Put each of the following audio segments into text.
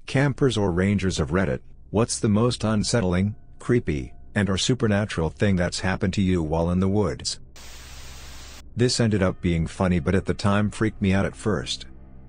Campers or rangers of Reddit, what's the most unsettling, creepy, and/or supernatural thing that's happened to you while in the woods? This ended up being funny, but at the time freaked me out at first.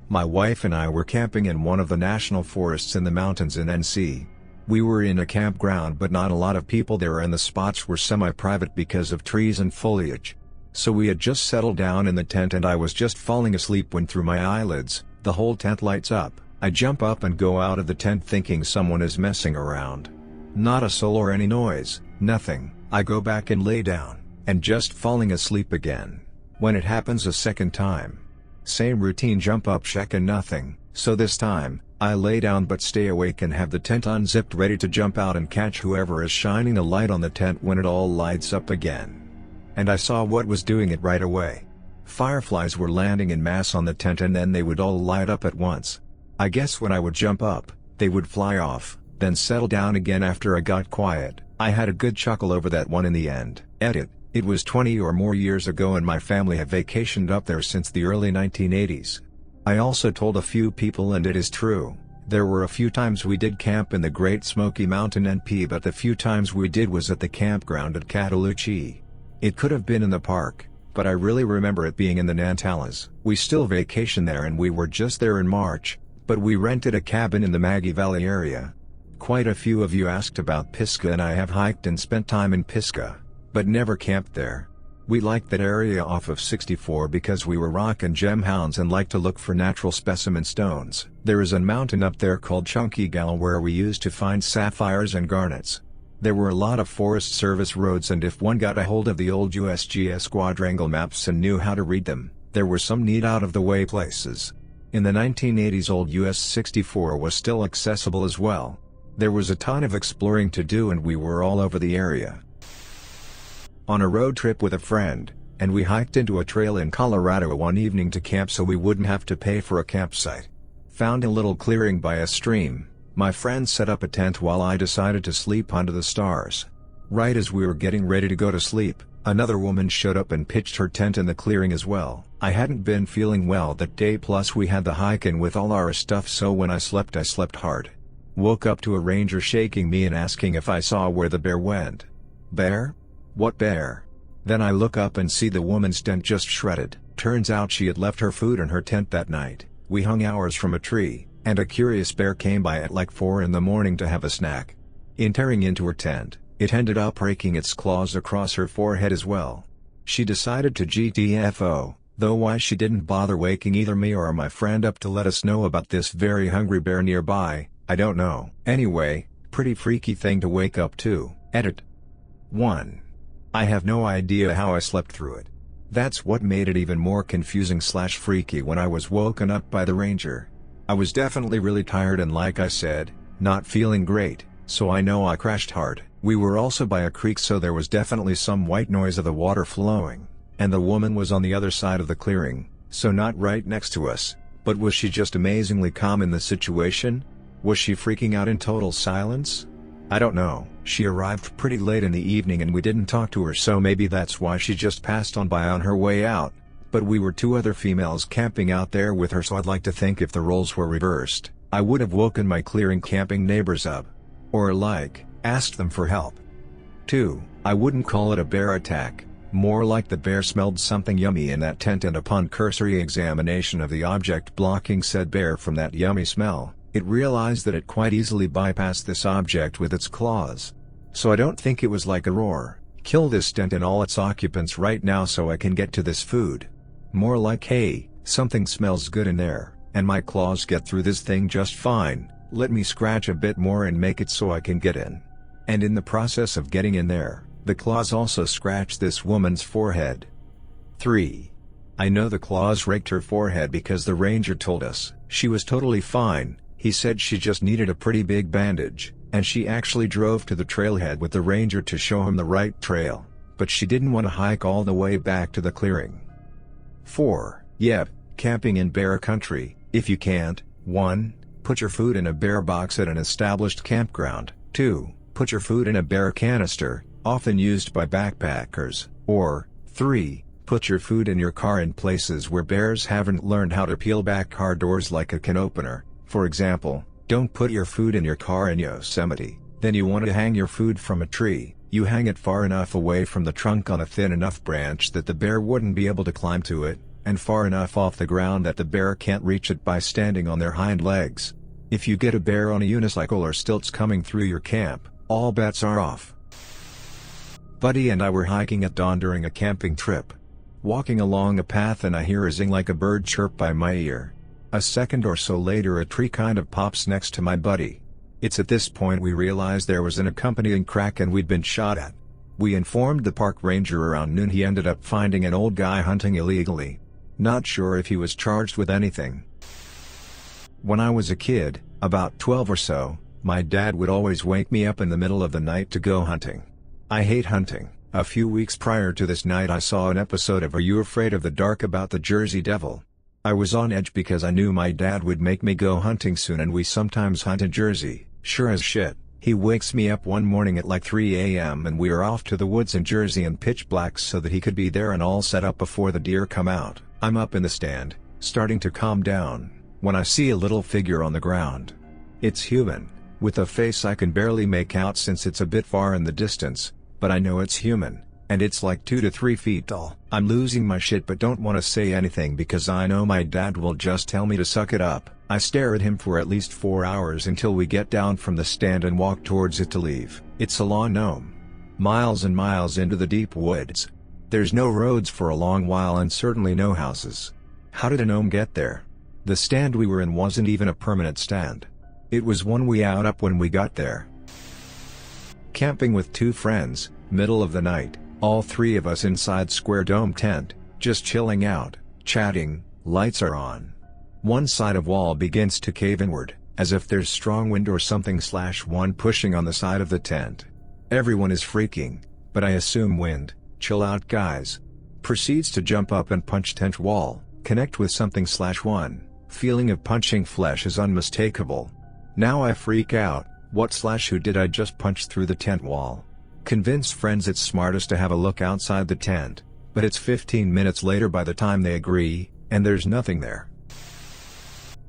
My wife and I were camping in one of the national forests in the mountains in NC. We were in a campground, but not a lot of people there, and the spots were semi-private because of trees and foliage. So we had just settled down in the tent and I was just falling asleep when through my eyelids, the whole tent lights up. I jump up and go out of the tent thinking someone is messing around. Not a soul or any noise, nothing. I go back and lay down, and just falling asleep again. When it happens a second time, same routine, jump up, check, and nothing. So this time, I lay down but stay awake and have the tent unzipped ready to jump out and catch whoever is shining a light on the tent when it all lights up again. And I saw what was doing it right away. Fireflies were landing in mass on the tent and then they would all light up at once. I guess when I would jump up, they would fly off, then settle down again after I got quiet. I had a good chuckle over that one in the end. Edit. It was 20 or more years ago and my family have vacationed up there since the early 1980s. I also told a few people, and it is true, there were a few times we did camp in the Great Smoky Mountain NP, but the few times we did was at the campground at Cataloochee. It could have been in the park, but I really remember it being in the Nantalas. We still vacation there and we were just there in March, but we rented a cabin in the Maggie Valley area. Quite a few of you asked about Pisgah, and I have hiked and spent time in Pisgah, but never camped there. We liked that area off of 64 because we were rock and gem hounds and liked to look for natural specimen stones. There is a mountain up there called Chunky Gal where we used to find sapphires and garnets. There were a lot of Forest Service roads, and if one got a hold of the old USGS quadrangle maps and knew how to read them, there were some neat out-of-the-way places. In the 1980s, old US 64 was still accessible as well. There was a ton of exploring to do and we were all over the area on a road trip with a friend, and we hiked into a trail in Colorado one evening to camp so we wouldn't have to pay for a campsite. Found a little clearing by a stream. My friend set up a tent while I decided to sleep under the stars. Right as we were getting ready to go to sleep, another woman showed up and pitched her tent in the clearing as well. I hadn't been feeling well that day, plus we had the hike in with all our stuff, so when I slept hard. Woke up to a ranger shaking me and asking if I saw where the bear went. Bear? What bear? Then I look up and see the woman's tent just shredded. Turns out she had left her food in her tent that night. We hung hours from a tree, and a curious bear came by at like 4 in the morning to have a snack. In tearing into her tent, it ended up raking its claws across her forehead as well. She decided to GTFO, though why she didn't bother waking either me or my friend up to let us know about this very hungry bear nearby, I don't know. Anyway, pretty freaky thing to wake up to. Edit. 1. I have no idea how I slept through it. That's what made it even more confusing / freaky when I was woken up by the ranger. I was definitely really tired and, like I said, not feeling great, so I know I crashed hard. We were also by a creek, so there was definitely some white noise of the water flowing, and the woman was on the other side of the clearing, so not right next to us. But was she just amazingly calm in the situation? Was she freaking out in total silence? I don't know. She arrived pretty late in the evening and we didn't talk to her, so maybe that's why she just passed on by on her way out. But we were 2 other females camping out there with her, so I'd like to think if the roles were reversed, I would have woken my clearing camping neighbors up. Or asked them for help. 2. I wouldn't call it a bear attack, more like the bear smelled something yummy in that tent, and upon cursory examination of the object blocking said bear from that yummy smell, it realized that it quite easily bypassed this object with its claws. So I don't think it was like a roar, kill this tent and all its occupants right now so I can get to this food. More like, hey, something smells good in there, and my claws get through this thing just fine, let me scratch a bit more and make it so I can get in. And in the process of getting in there, the claws also scratched this woman's forehead. 3. I know the claws raked her forehead because the ranger told us she was totally fine. He said she just needed a pretty big bandage, and she actually drove to the trailhead with the ranger to show him the right trail, but she didn't want to hike all the way back to the clearing. 4. Yep, camping in bear country. If you can't, 1. Put your food in a bear box at an established campground. 2. Put your food in a bear canister, often used by backpackers. Or, 3. Put your food in your car in places where bears haven't learned how to peel back car doors like a can opener. For example, Don't put your food in your car in Yosemite. Then you want to hang your food from a tree. You hang it far enough away from the trunk on a thin enough branch that the bear wouldn't be able to climb to it, and far enough off the ground that the bear can't reach it by standing on their hind legs. If you get a bear on a unicycle or stilts coming through your camp, all bets are off. Buddy and I were hiking at dawn during a camping trip. Walking along a path and I hear a zing like a bird chirp by my ear. A second or so later a tree kind of pops next to my buddy. It's at this point we realized there was an accompanying crack and we'd been shot at. We informed the park ranger around noon. He ended up finding an old guy hunting illegally. Not sure if he was charged with anything. When I was a kid, about 12 or so, my dad would always wake me up in the middle of the night to go hunting. I hate hunting. A few weeks prior to this night I saw an episode of Are You Afraid of the Dark about the Jersey Devil. I was on edge because I knew my dad would make me go hunting soon and we sometimes hunt in Jersey. Sure as shit, he wakes me up one morning at like 3 a.m. and we are off to the woods in Jersey in pitch black so that he could be there and all set up before the deer come out. I'm up in the stand, starting to calm down, when I see a little figure on the ground. It's human, with a face I can barely make out since it's a bit far in the distance, but I know it's human, and it's like 2 to 3 feet tall. I'm losing my shit but don't want to say anything because I know my dad will just tell me to suck it up. I stare at him for at least 4 hours until we get down from the stand and walk towards it to leave. It's a lawn gnome. Miles and miles into the deep woods. There's no roads for a long while and certainly no houses. How did a gnome get there? The stand we were in wasn't even a permanent stand. It was one we out up when we got there. Camping with 2 friends, middle of the night, all 3 of us inside square dome tent, just chilling out, chatting, lights are on. One side of wall begins to cave inward, as if there's strong wind or something / one pushing on the side of the tent. Everyone is freaking, but I assume wind. Chill out guys. Proceeds to jump up and punch tent wall, connect with something / one. Feeling of punching flesh is unmistakable. Now I freak out, what / who did I just punch through the tent wall? Convince friends it's smartest to have a look outside the tent, but it's 15 minutes later by the time they agree, and there's nothing there.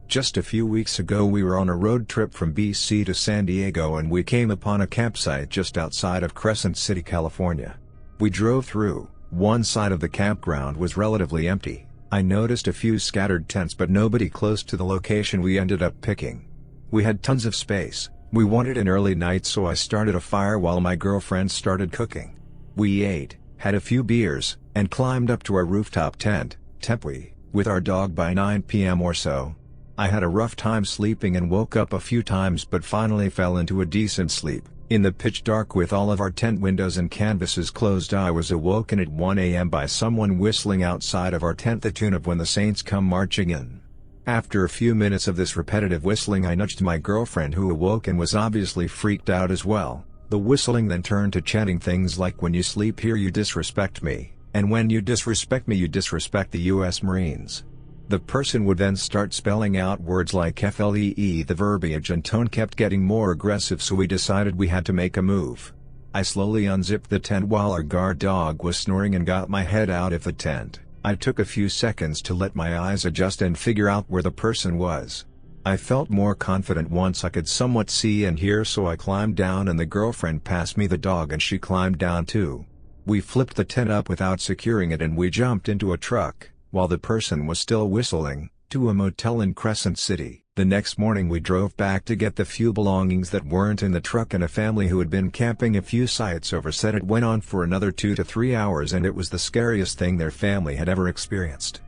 Just a few weeks ago we were on a road trip from BC to San Diego and we came upon a campsite just outside of Crescent City, California. We drove through. One side of the campground was relatively empty. I noticed a few scattered tents but nobody close to the location we ended up picking. We had tons of space. We wanted an early night so I started a fire while my girlfriend started cooking. We ate, had a few beers, and climbed up to our rooftop tent, Tepui, with our dog by 9 p.m. or so. I had a rough time sleeping and woke up a few times but finally fell into a decent sleep. In the pitch dark with all of our tent windows and canvases closed I was awoken at 1 a.m. by someone whistling outside of our tent the tune of When the Saints Come Marching In. After a few minutes of this repetitive whistling I nudged my girlfriend who awoke and was obviously freaked out as well. The whistling then turned to chanting things like when you sleep here you disrespect me, and when you disrespect me you disrespect the U.S. Marines. The person would then start spelling out words like FLEE. The verbiage and tone kept getting more aggressive so we decided we had to make a move. I slowly unzipped the tent while our guard dog was snoring and got my head out of the tent. I took a few seconds to let my eyes adjust and figure out where the person was. I felt more confident once I could somewhat see and hear so I climbed down and the girlfriend passed me the dog and she climbed down too. We flipped the tent up without securing it and we jumped into a truck, while the person was still whistling, to a motel in Crescent City. The next morning we drove back to get the few belongings that weren't in the truck and a family who had been camping a few sites over said it went on for another 2 to 3 hours and it was the scariest thing their family had ever experienced.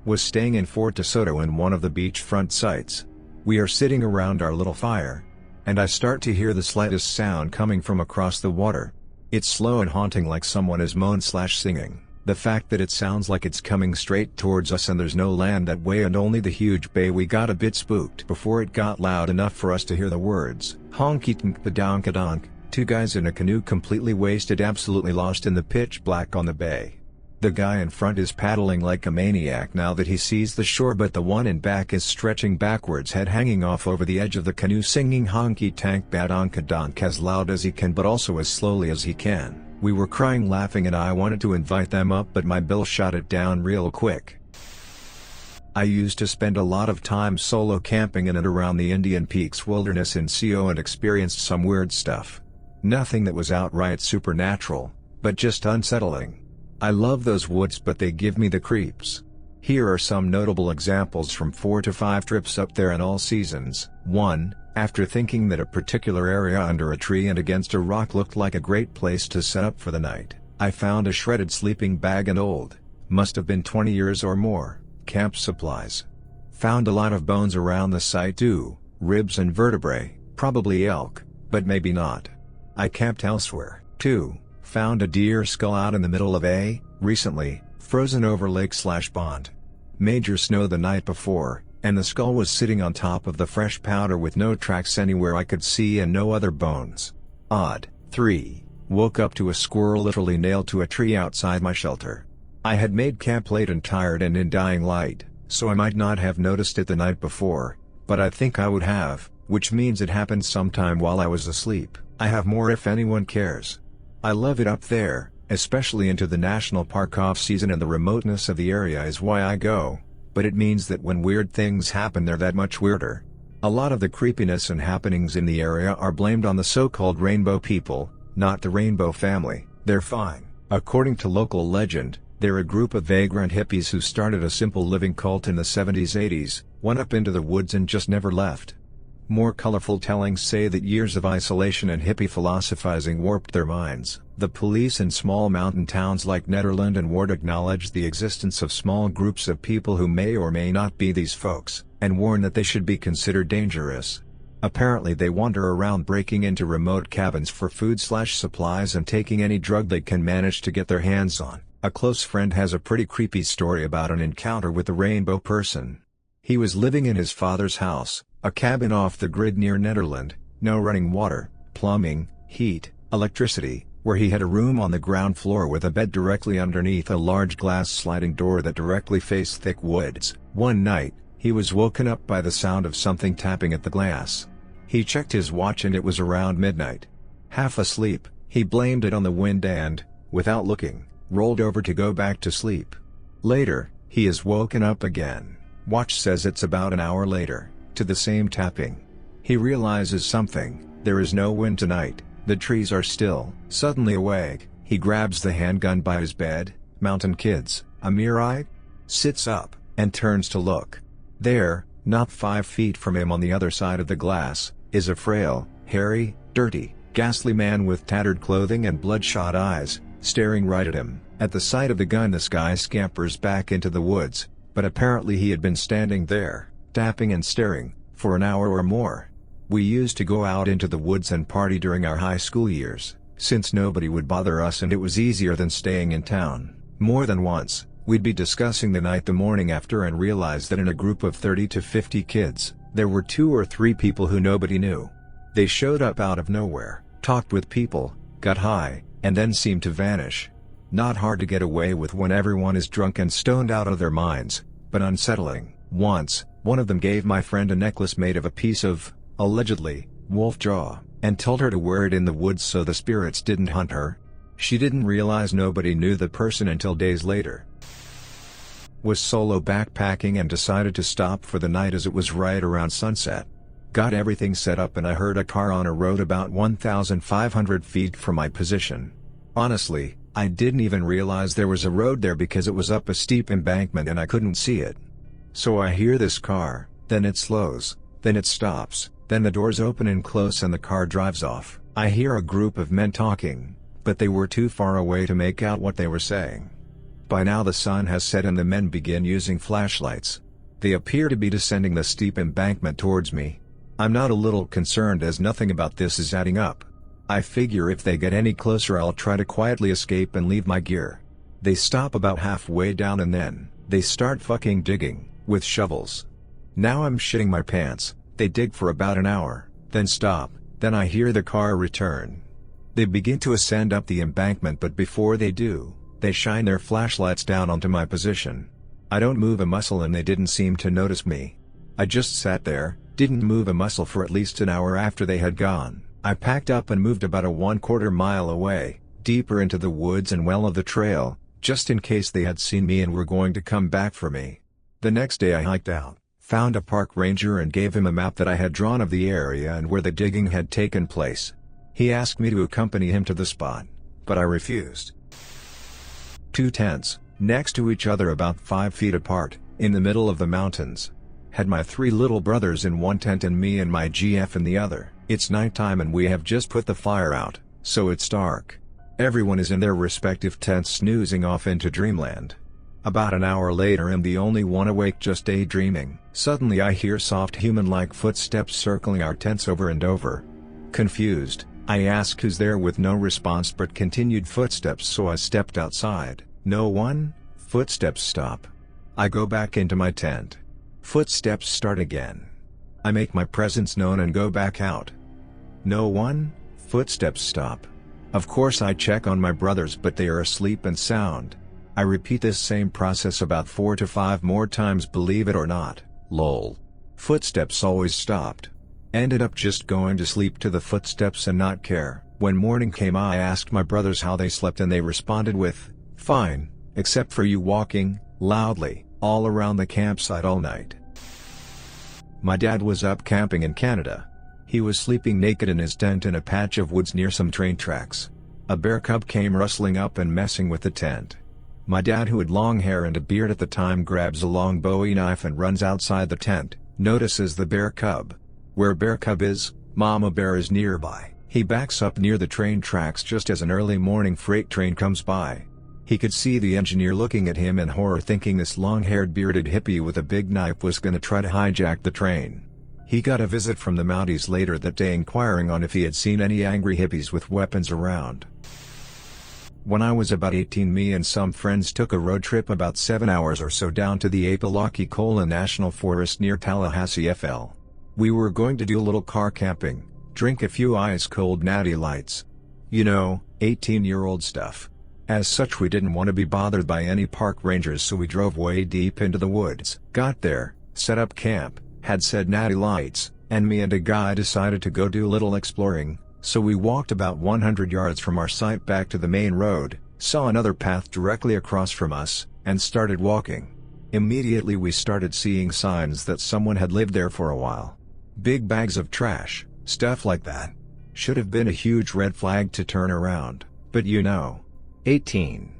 Was staying in Fort DeSoto in one of the beachfront sites. We are sitting around our little fire, and I start to hear the slightest sound coming from across the water. It's slow and haunting like someone is moan/singing. The fact that it sounds like it's coming straight towards us and there's no land that way and only the huge bay, we got a bit spooked before it got loud enough for us to hear the words, honky tonk the donka donk. 2 guys in a canoe completely wasted, absolutely lost in the pitch black on the bay. The guy in front is paddling like a maniac now that he sees the shore, but the one in back is stretching backwards, head hanging off over the edge of the canoe, singing honky tank badonka donk as loud as he can but also as slowly as he can. We were crying laughing and I wanted to invite them up but my bill shot it down real quick. I used to spend a lot of time solo camping in and around the Indian Peaks wilderness in CO and experienced some weird stuff. Nothing that was outright supernatural, but just unsettling. I love those woods, but they give me the creeps. Here are some notable examples from 4 to 5 trips up there in all seasons. 1. After thinking that a particular area under a tree and against a rock looked like a great place to set up for the night, I found a shredded sleeping bag and old, must have been 20 years or more, camp supplies. Found a lot of bones around the site too, ribs and vertebrae, probably elk, but maybe not. I camped elsewhere. 2. Found a deer skull out in the middle of a, recently, frozen over lake/pond. Major snow the night before, and the skull was sitting on top of the fresh powder with no tracks anywhere I could see and no other bones. Odd. 3. Woke up to a squirrel literally nailed to a tree outside my shelter. I had made camp late and tired and in dying light, so I might not have noticed it the night before, but I think I would have, which means it happened sometime while I was asleep. I have more if anyone cares. I love it up there, especially into the national park off-season, and the remoteness of the area is why I go, but it means that when weird things happen they're that much weirder. A lot of the creepiness and happenings in the area are blamed on the so-called rainbow people, not the rainbow family. They're fine. According to local legend, they're a group of vagrant hippies who started a simple living cult in the 70s-80s, went up into the woods and just never left. More colorful tellings say that years of isolation and hippie philosophizing warped their minds. The police in small mountain towns like Nederland and Ward acknowledge the existence of small groups of people who may or may not be these folks, and warn that they should be considered dangerous. Apparently they wander around breaking into remote cabins for food/supplies and taking any drug they can manage to get their hands on. A close friend has a pretty creepy story about an encounter with the rainbow person. He was living in his father's house, a cabin off the grid near Nederland, no running water, plumbing, heat, electricity, where he had a room on the ground floor with a bed directly underneath a large glass sliding door that directly faced thick woods. One night, he was woken up by the sound of something tapping at the glass. He checked his watch and it was around midnight. Half asleep, he blamed it on the wind and, without looking, rolled over to go back to sleep. Later, he is woken up again. Watch says it's about an hour later, to the same tapping. He realizes something. There is no wind tonight, the trees are still. Suddenly awake, he grabs the handgun by his bed. Mountain kids, a mirror? Sits up, and turns to look. There, not 5 feet from him on the other side of the glass, is a frail, hairy, dirty, ghastly man with tattered clothing and bloodshot eyes, staring right at him. At the sight of the gun, this guy scampers back into the woods, but apparently he had been standing there, tapping and staring, for an hour or more. We used to go out into the woods and party during our high school years, since nobody would bother us and it was easier than staying in town. More than once, we'd be discussing the night the morning after and realize that in a group of 30 to 50 kids, there were 2 or 3 people who nobody knew. They showed up out of nowhere, talked with people, got high, and then seemed to vanish. Not hard to get away with when everyone is drunk and stoned out of their minds, but unsettling. Once, one of them gave my friend a necklace made of a piece of, allegedly, wolf jaw, and told her to wear it in the woods so the spirits didn't hunt her. She didn't realize nobody knew the person until days later. Was solo backpacking and decided to stop for the night as it was right around sunset. Got everything set up and I heard a car on a road about 1,500 feet from my position. Honestly, I didn't even realize there was a road there because it was up a steep embankment and I couldn't see it. So I hear this car, then it slows, then it stops, then the doors open and close and the car drives off. I hear a group of men talking, but they were too far away to make out what they were saying. By now the sun has set and the men begin using flashlights. They appear to be descending the steep embankment towards me. I'm not a little concerned as nothing about this is adding up. I figure if they get any closer I'll try to quietly escape and leave my gear. They stop about halfway down and then, they start fucking digging, with shovels. Now I'm shitting my pants. They dig for about an hour, then stop, then I hear the car return. They begin to ascend up the embankment but before they do, they shine their flashlights down onto my position. I don't move a muscle and they didn't seem to notice me. I just sat there, didn't move a muscle for at least an hour after they had gone. I packed up and moved about a 1/4 mile away, deeper into the woods and well of the trail, just in case they had seen me and were going to come back for me. The next day I hiked out, found a park ranger and gave him a map that I had drawn of the area and where the digging had taken place. He asked me to accompany him to the spot, but I refused. Two tents, next to each other about 5 feet apart, in the middle of the mountains. Had my 3 little brothers in one tent and me and my GF in the other. It's nighttime and we have just put the fire out, so it's dark. Everyone is in their respective tents snoozing off into dreamland. About an hour later I'm the only one awake just daydreaming. Suddenly I hear soft human-like footsteps circling our tents over and over. Confused, I ask who's there with no response but continued footsteps, so I stepped outside. No one. Footsteps stop. I go back into my tent. Footsteps start again. I make my presence known and go back out. No one. Footsteps stop. Of course I check on my brothers but they are asleep and sound. I repeat this same process about 4 to 5 more times, believe it or not, lol. Footsteps always stopped. Ended up just going to sleep to the footsteps and not care. When morning came I asked my brothers how they slept and they responded with, "Fine, except for you walking, loudly, all around the campsite all night." My dad was up camping in Canada. He was sleeping naked in his tent in a patch of woods near some train tracks. A bear cub came rustling up and messing with the tent. My dad, who had long hair and a beard at the time, grabs a long Bowie knife and runs outside the tent, notices the bear cub. Where bear cub is, mama bear is nearby. He backs up near the train tracks just as an early morning freight train comes by. He could see the engineer looking at him in horror, thinking this long-haired bearded hippie with a big knife was gonna try to hijack the train. He got a visit from the Mounties later that day inquiring on if he had seen any angry hippies with weapons around. When I was about 18, me and some friends took a road trip about 7 hours or so down to the Apalachicola National Forest near Tallahassee, FL. We were going to do a little car camping, drink a few ice-cold natty lights. You know, 18-year-old stuff. As such, we didn't want to be bothered by any park rangers, so we drove way deep into the woods. Got there, set up camp, had said natty lights, and me and a guy decided to go do a little exploring. So we walked about 100 yards from our site back to the main road, saw another path directly across from us, and started walking. Immediately we started seeing signs that someone had lived there for a while. Big bags of trash, stuff like that. Should have been a huge red flag to turn around, but you know. 18.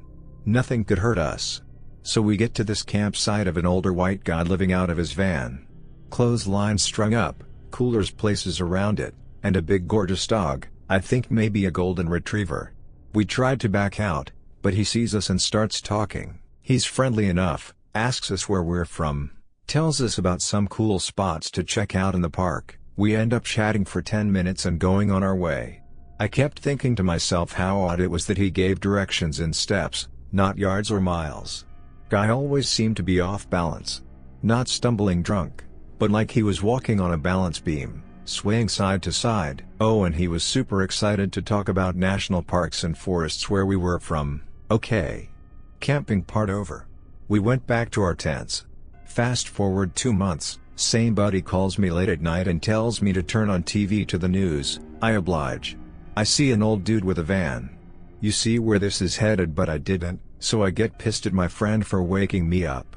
Nothing could hurt us. So we get to this campsite of an older white guy living out of his van. Clotheslines strung up, coolers places around it, and a big gorgeous dog, I think maybe a golden retriever. We tried to back out, but he sees us and starts talking. He's friendly enough, asks us where we're from, tells us about some cool spots to check out in the park. We end up chatting for 10 minutes and going on our way. I kept thinking to myself how odd it was that he gave directions in steps, not yards or miles. Guy always seemed to be off balance. Not stumbling drunk, but like he was walking on a balance beam, swaying side to side. Oh, and he was super excited to talk about national parks and forests where we were from. Okay. Camping part over. We went back to our tents. Fast forward 2 months, same buddy calls me late at night and tells me to turn on TV to the news. I oblige. I see an old dude with a van. You see where this is headed, but I didn't, so I get pissed at my friend for waking me up.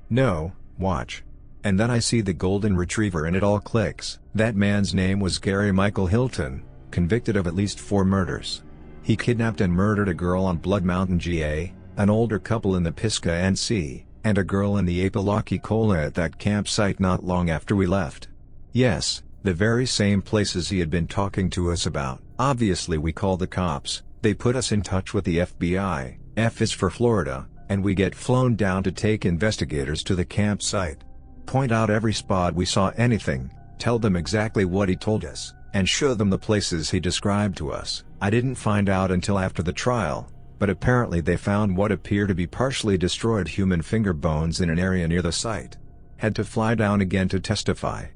No, watch. And then I see the golden retriever and it all clicks. That man's name was Gary Michael Hilton, convicted of at least 4 murders. He kidnapped and murdered a girl on Blood Mountain, GA, an older couple in the Pisgah NC, and a girl in the Apalachicola at that campsite not long after we left. Yes, the very same places he had been talking to us about. Obviously we call the cops, they put us in touch with the FBI, F is for Florida, and we get flown down to take investigators to the campsite. Point out every spot we saw anything, tell them exactly what he told us, and show them the places he described to us. I didn't find out until after the trial, but apparently they found what appear to be partially destroyed human finger bones in an area near the site. Had to fly down again to testify.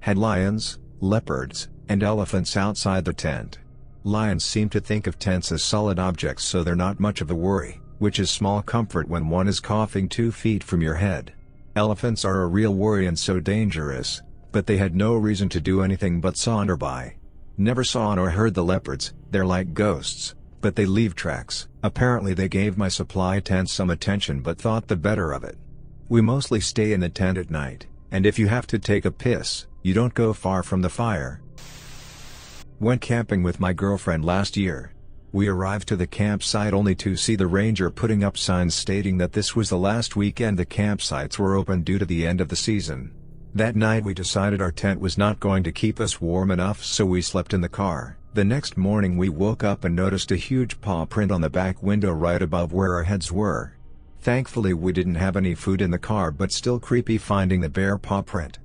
Had lions, leopards, and elephants outside the tent. Lions seem to think of tents as solid objects, so they're not much of a worry, which is small comfort when one is coughing 2 feet from your head. Elephants are a real worry and so dangerous, but they had no reason to do anything but saunter by. Never saw nor heard the leopards, they're like ghosts, but they leave tracks. Apparently they gave my supply tent some attention but thought the better of it. We mostly stay in the tent at night, and if you have to take a piss, you don't go far from the fire. Went camping with my girlfriend last year. We arrived to the campsite only to see the ranger putting up signs stating that this was the last weekend the campsites were open due to the end of the season. That night we decided our tent was not going to keep us warm enough, so we slept in the car. The next morning we woke up and noticed a huge paw print on the back window right above where our heads were. Thankfully we didn't have any food in the car, but still creepy finding the bare paw print.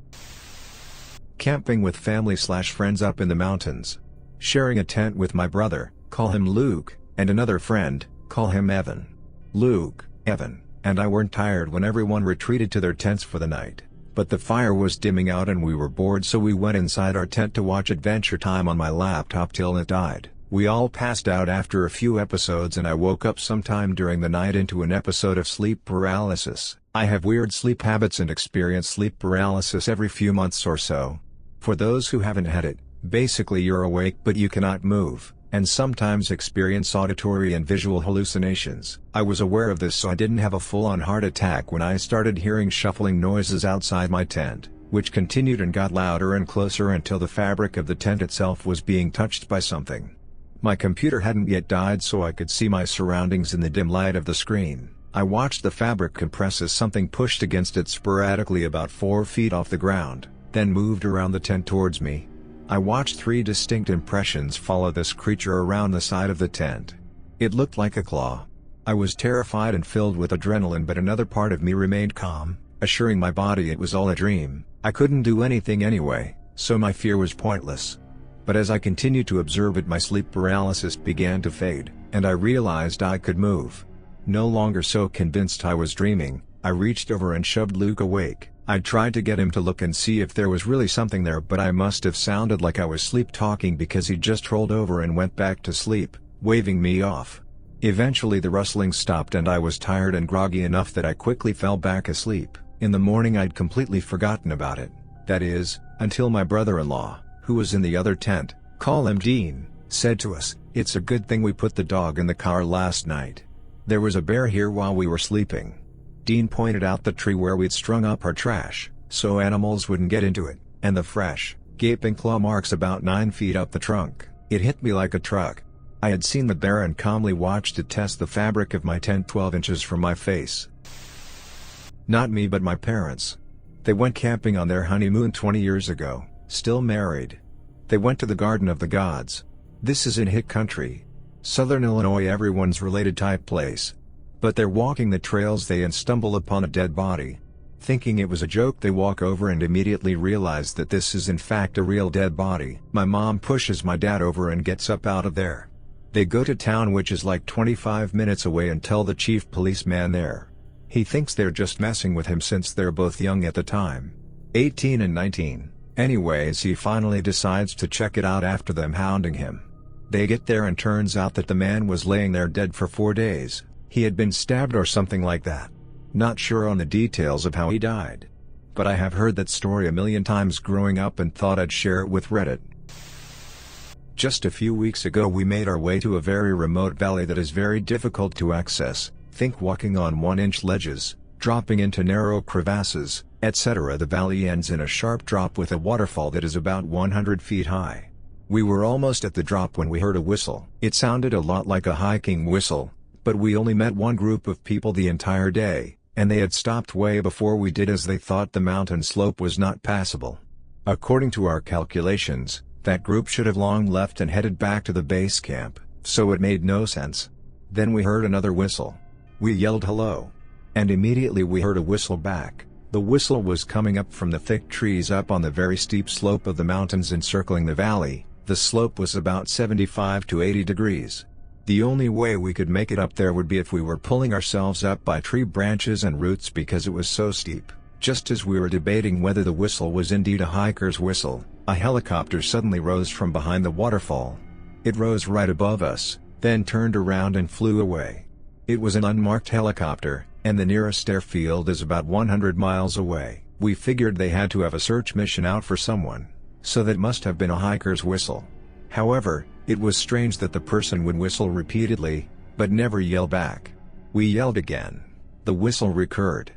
Camping with family/friends up in the mountains. Sharing a tent with my brother, call him Luke, and another friend, call him Evan. Luke, Evan, and I weren't tired when everyone retreated to their tents for the night, but the fire was dimming out and we were bored, so we went inside our tent to watch Adventure Time on my laptop till it died. We all passed out after a few episodes and I woke up sometime during the night into an episode of sleep paralysis. I have weird sleep habits and experience sleep paralysis every few months or so. For those who haven't had it, basically you're awake but you cannot move, and sometimes experience auditory and visual hallucinations. I was aware of this, so I didn't have a full-on heart attack when I started hearing shuffling noises outside my tent, which continued and got louder and closer until the fabric of the tent itself was being touched by something. My computer hadn't yet died, so I could see my surroundings in the dim light of the screen. I watched the fabric compress as something pushed against it sporadically about 4 feet off the ground, then moved around the tent towards me. I watched 3 distinct impressions follow this creature around the side of the tent. It looked like a claw. I was terrified and filled with adrenaline, but another part of me remained calm, assuring my body it was all a dream. I couldn't do anything anyway, so my fear was pointless. But as I continued to observe it, my sleep paralysis began to fade, and I realized I could move. No longer so convinced I was dreaming, I reached over and shoved Luke awake. I tried to get him to look and see if there was really something there, but I must have sounded like I was sleep-talking because he just rolled over and went back to sleep, waving me off. Eventually the rustling stopped and I was tired and groggy enough that I quickly fell back asleep. In the morning I'd completely forgotten about it. That is, until my brother-in-law, who was in the other tent, call him Dean, said to us, "It's a good thing we put the dog in the car last night. There was a bear here while we were sleeping." Dean pointed out the tree where we'd strung up our trash, so animals wouldn't get into it, and the fresh, gaping claw marks about 9 feet up the trunk. It hit me like a truck. I had seen the bear and calmly watched it test the fabric of my tent 12 inches from my face. Not me, but my parents. They went camping on their honeymoon 20 years ago, still married. They went to the Garden of the Gods. This is in hick country. Southern Illinois, everyone's related type place. But they're walking the trails and stumble upon a dead body. Thinking it was a joke, they walk over and immediately realize that this is in fact a real dead body. My mom pushes my dad over and gets up out of there. They go to town, which is like 25 minutes away, and tell the chief policeman there. He thinks they're just messing with him since they're both young at the time, 18 and 19. Anyways, he finally decides to check it out after them hounding him. They get there and turns out that the man was laying there dead for 4 days. He had been stabbed or something like that. Not sure on the details of how he died. But I have heard that story a million times growing up and thought I'd share it with Reddit. Just a few weeks ago we made our way to a very remote valley that is very difficult to access. Think walking on 1-inch ledges, dropping into narrow crevasses, etc. The valley ends in a sharp drop with a waterfall that is about 100 feet high. We were almost at the drop when we heard a whistle. It sounded a lot like a hiking whistle, but we only met one group of people the entire day, and they had stopped way before we did, as they thought the mountain slope was not passable. According to our calculations, that group should have long left and headed back to the base camp, so it made no sense. Then we heard another whistle. We yelled hello. And immediately we heard a whistle back. The whistle was coming up from the thick trees up on the very steep slope of the mountains encircling the valley. The slope was about 75 to 80 degrees. The only way we could make it up there would be if we were pulling ourselves up by tree branches and roots because it was so steep. Just as we were debating whether the whistle was indeed a hiker's whistle, a helicopter suddenly rose from behind the waterfall. It rose right above us, then turned around and flew away. It was an unmarked helicopter, and the nearest airfield is about 100 miles away. We figured they had to have a search mission out for someone, so that must have been a hiker's whistle. However, it was strange that the person would whistle repeatedly, but never yell back. We yelled again. The whistle recurred.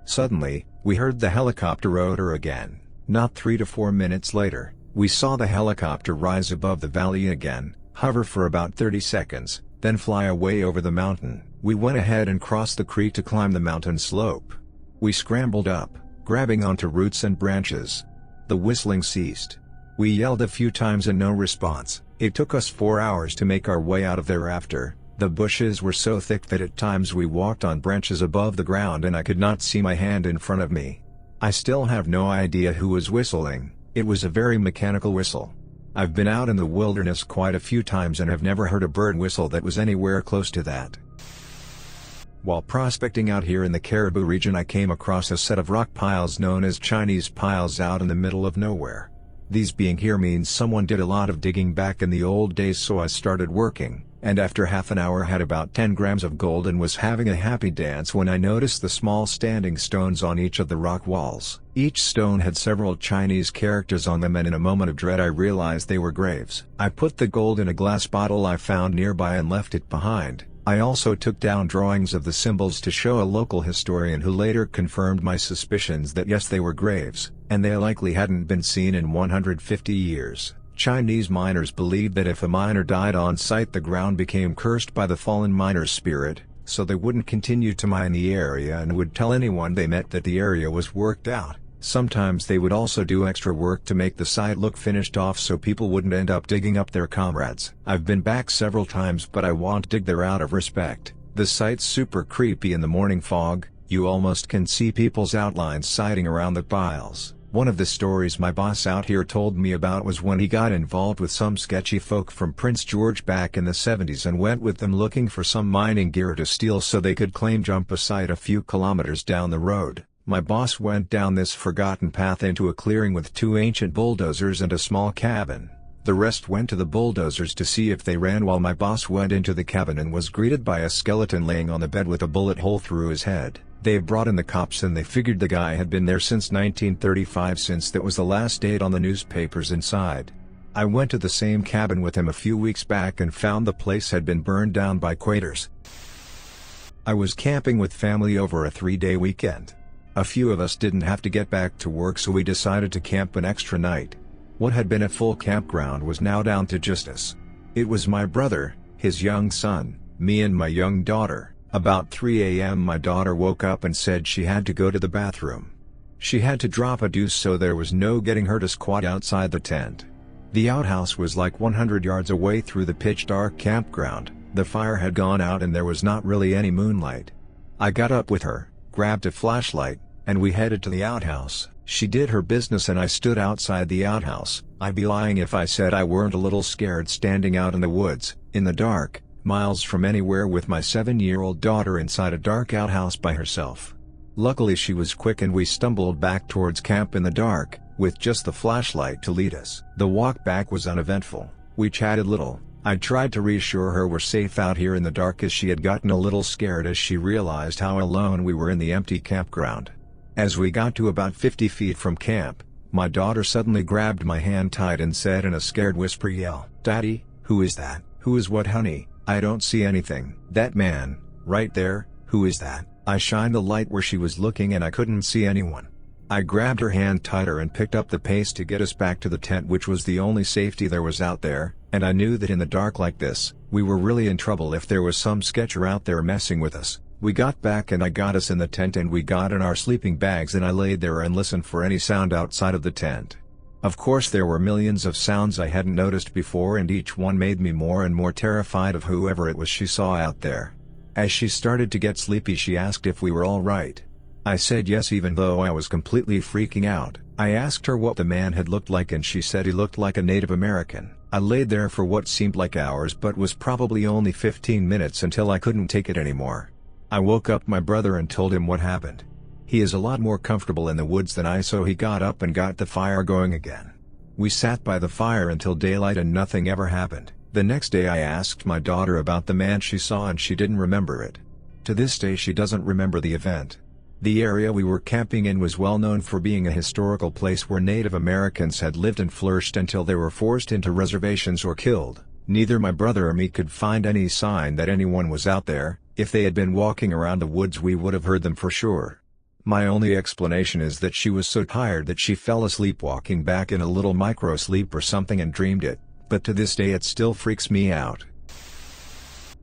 Suddenly, we heard the helicopter rotor again. Not 3 to 4 minutes later, we saw the helicopter rise above the valley again, hover for about 30 seconds, then fly away over the mountain. We went ahead and crossed the creek to climb the mountain slope. We scrambled up, grabbing onto roots and branches. The whistling ceased. We yelled a few times and no response. It took us 4 hours to make our way out of there after. The bushes were so thick that at times we walked on branches above the ground and I could not see my hand in front of me. I still have no idea who was whistling. It was a very mechanical whistle. I've been out in the wilderness quite a few times and have never heard a bird whistle that was anywhere close to that. While prospecting out here in the Caribou region, I came across a set of rock piles known as Chinese piles out in the middle of nowhere. These being here means someone did a lot of digging back in the old days, so I started working, and after half an hour had about 10 grams of gold and was having a happy dance when I noticed the small standing stones on each of the rock walls. Each stone had several Chinese characters on them, and in a moment of dread I realized they were graves. I put the gold in a glass bottle I found nearby and left it behind. I also took down drawings of the symbols to show a local historian who later confirmed my suspicions that yes, they were graves, and they likely hadn't been seen in 150 years. Chinese miners believed that if a miner died on site, the ground became cursed by the fallen miner's spirit, so they wouldn't continue to mine the area and would tell anyone they met that the area was worked out. Sometimes they would also do extra work to make the site look finished off so people wouldn't end up digging up their comrades. I've been back several times, but I won't dig there out of respect. The site's super creepy in the morning fog. You almost can see people's outlines sighting around the piles. One of the stories my boss out here told me about was when he got involved with some sketchy folk from Prince George back in the 70s and went with them looking for some mining gear to steal so they could claim jump a site a few kilometers down the road. My boss went down this forgotten path into a clearing with 2 ancient bulldozers and a small cabin. The rest went to the bulldozers to see if they ran, while my boss went into the cabin and was greeted by a skeleton laying on the bed with a bullet hole through his head. They brought in the cops and they figured the guy had been there since 1935, since that was the last date on the newspapers inside. I went to the same cabin with him a few weeks back and found the place had been burned down by Quakers. I was camping with family over a 3-day weekend. A few of us didn't have to get back to work, so we decided to camp an extra night. What had been a full campground was now down to just us. It was my brother, his young son, me and my young daughter. About 3 a.m. my daughter woke up and said she had to go to the bathroom. She had to drop a deuce, so there was no getting her to squat outside the tent. The outhouse was like 100 yards away through the pitch dark campground. The fire had gone out and there was not really any moonlight. I got up with her, grabbed a flashlight, and we headed to the outhouse. She did her business and I stood outside the outhouse. I'd be lying if I said I weren't a little scared standing out in the woods, in the dark, miles from anywhere, with my 7-year-old daughter inside a dark outhouse by herself. Luckily she was quick and we stumbled back towards camp in the dark, with just the flashlight to lead us. The walk back was uneventful. We chatted little. I tried to reassure her we're safe out here in the dark, as she had gotten a little scared as she realized how alone we were in the empty campground. As we got to about 50 feet from camp, my daughter suddenly grabbed my hand tight and said in a scared whisper, "Yell, Daddy, who is that?" "Who is what, honey? I don't see anything." "That man, right there, who is that?" I shined the light where she was looking and I couldn't see anyone. I grabbed her hand tighter and picked up the pace to get us back to the tent, which was the only safety there was out there, and I knew that in the dark like this, we were really in trouble if there was some sketcher out there messing with us. We got back and I got us in the tent and we got in our sleeping bags and I laid there and listened for any sound outside of the tent. Of course there were millions of sounds I hadn't noticed before, and each one made me more and more terrified of whoever it was she saw out there. As she started to get sleepy, she asked if we were all right. I said yes, even though I was completely freaking out. I asked her what the man had looked like and she said he looked like a Native American. I laid there for what seemed like hours but was probably only 15 minutes until I couldn't take it anymore. I woke up my brother and told him what happened. He is a lot more comfortable in the woods than I, so he got up and got the fire going again. We sat by the fire until daylight and nothing ever happened. The next day I asked my daughter about the man she saw and she didn't remember it. To this day she doesn't remember the event. The area we were camping in was well known for being a historical place where Native Americans had lived and flourished until they were forced into reservations or killed. Neither my brother or me could find any sign that anyone was out there. If they had been walking around the woods we would have heard them for sure. My only explanation is that she was so tired that she fell asleep walking back in a little micro sleep or something and dreamed it, but to this day it still freaks me out.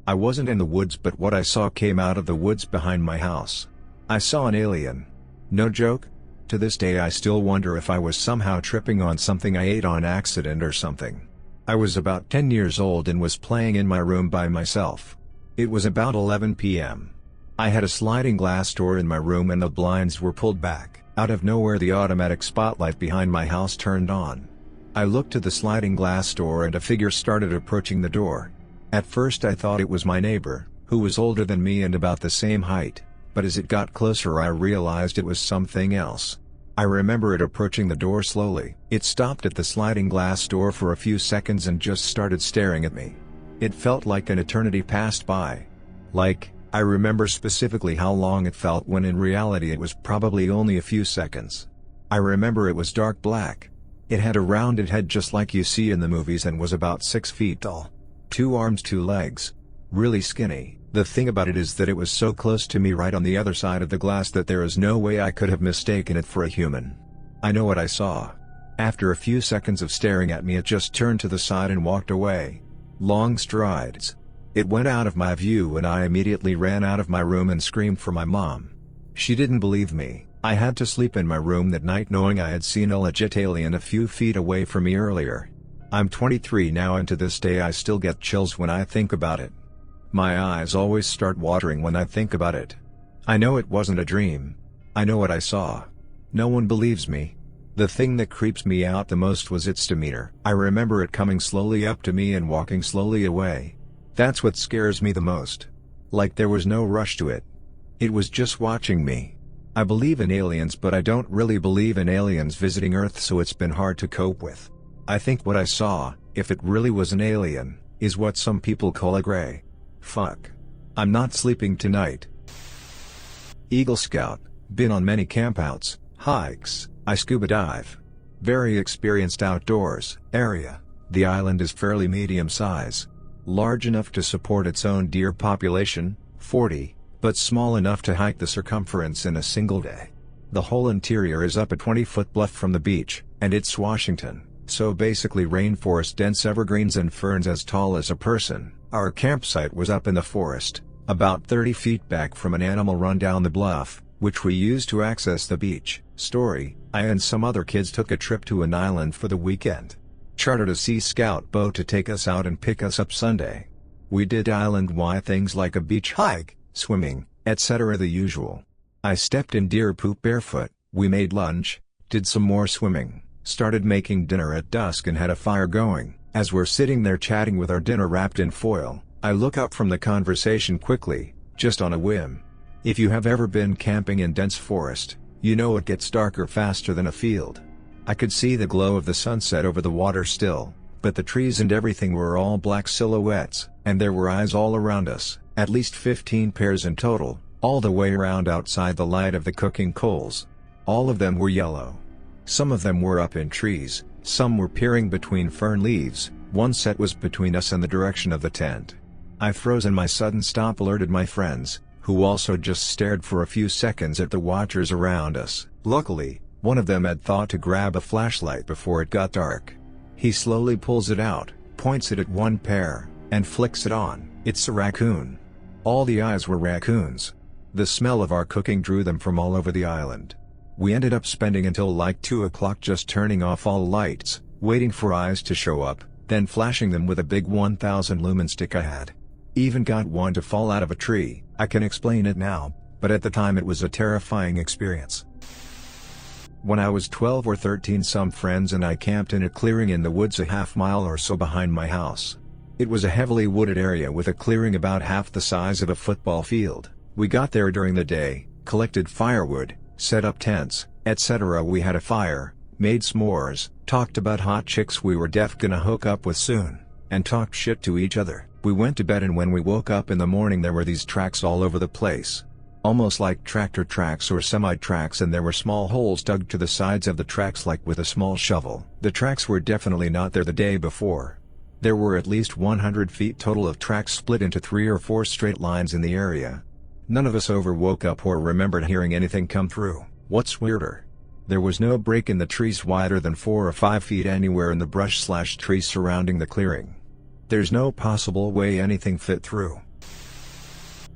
I wasn't in the woods, but what I saw came out of the woods behind my house. I saw an alien. No joke. To this day I still wonder if I was somehow tripping on something I ate on accident or something. I was about 10 years old and was playing in my room by myself. It was about 11 p.m. I had a sliding glass door in my room and the blinds were pulled back. Out of nowhere the automatic spotlight behind my house turned on. I looked to the sliding glass door and a figure started approaching the door. At first I thought it was my neighbor, who was older than me and about the same height, but as it got closer I realized it was something else. I remember it approaching the door slowly. It stopped at the sliding glass door for a few seconds and just started staring at me. It felt like an eternity passed by. I remember specifically how long it felt when in reality it was probably only a few seconds. I remember it was dark black. It had a rounded head just like you see in the movies and was about 6 feet tall. 2 arms, 2 legs. Really skinny. The thing about it is that it was so close to me right on the other side of the glass that there is no way I could have mistaken it for a human. I know what I saw. After a few seconds of staring at me it just turned to the side and walked away. Long strides. It went out of my view and I immediately ran out of my room and screamed for my mom. She didn't believe me. I had to sleep in my room that night knowing I had seen a legit alien a few feet away from me earlier. I'm 23 now and to this day I still get chills when I think about it. My eyes always start watering when I think about it. I know it wasn't a dream. I know what I saw. No one believes me. The thing that creeps me out the most was its demeanor. I remember it coming slowly up to me and walking slowly away. That's what scares me the most. Like there was no rush to it. It was just watching me. I believe in aliens, but I don't really believe in aliens visiting Earth, so it's been hard to cope with. I think what I saw, if it really was an alien, is what some people call a gray. Fuck. I'm not sleeping tonight. Eagle Scout. Been on many campouts, hikes, I scuba dive. Very experienced outdoors. Area. The island is fairly medium size. Large enough to support its own deer population, 40, but small enough to hike the circumference in a single day. The whole interior is up a 20-foot bluff from the beach, and it's Washington, so basically rainforest, dense evergreens and ferns as tall as a person. Our campsite was up in the forest, about 30 feet back from an animal run down the bluff, which we used to access the beach. Story: I and some other kids took a trip to an island for the weekend. Chartered a Sea Scout boat to take us out and pick us up Sunday. We did island-wide things like a beach hike, swimming, etc. the usual. I stepped in deer poop barefoot, we made lunch, did some more swimming, started making dinner at dusk and had a fire going. As we're sitting there chatting with our dinner wrapped in foil, I look up from the conversation quickly, just on a whim. If you have ever been camping in dense forest, you know it gets darker faster than a field. I could see the glow of the sunset over the water still, but the trees and everything were all black silhouettes, and there were eyes all around us, at least 15 pairs in total, all the way around outside the light of the cooking coals. All of them were yellow. Some of them were up in trees, some were peering between fern leaves, one set was between us and the direction of the tent. I froze and my sudden stop alerted my friends, who also just stared for a few seconds at the watchers around us. Luckily, one of them had thought to grab a flashlight before it got dark. He slowly pulls it out, points it at one pair, and flicks it on. It's a raccoon. All the eyes were raccoons. The smell of our cooking drew them from all over the island. We ended up spending until like 2 o'clock just turning off all lights, waiting for eyes to show up, then flashing them with a big 1000 lumen stick I had. Even got one to fall out of a tree. I can explain it now, but at the time it was a terrifying experience. When I was 12 or 13, some friends and I camped in a clearing in the woods a half-mile or so behind my house. It was a heavily wooded area with a clearing about half the size of a football field. We got there during the day, collected firewood, set up tents, etc. We had a fire, made s'mores, talked about hot chicks we were gonna hook up with soon, and talked shit to each other. We went to bed and when we woke up in the morning there were these tracks all over the place. Almost like tractor tracks or semi-tracks, and there were small holes dug to the sides of the tracks like with a small shovel. The tracks were definitely not there the day before. There were at least 100 feet total of tracks split into 3 or 4 straight lines in the area. None of us ever woke up or remembered hearing anything come through. What's weirder? There was no break in the trees wider than 4 or 5 feet anywhere in the brush/trees surrounding the clearing. There's no possible way anything fit through.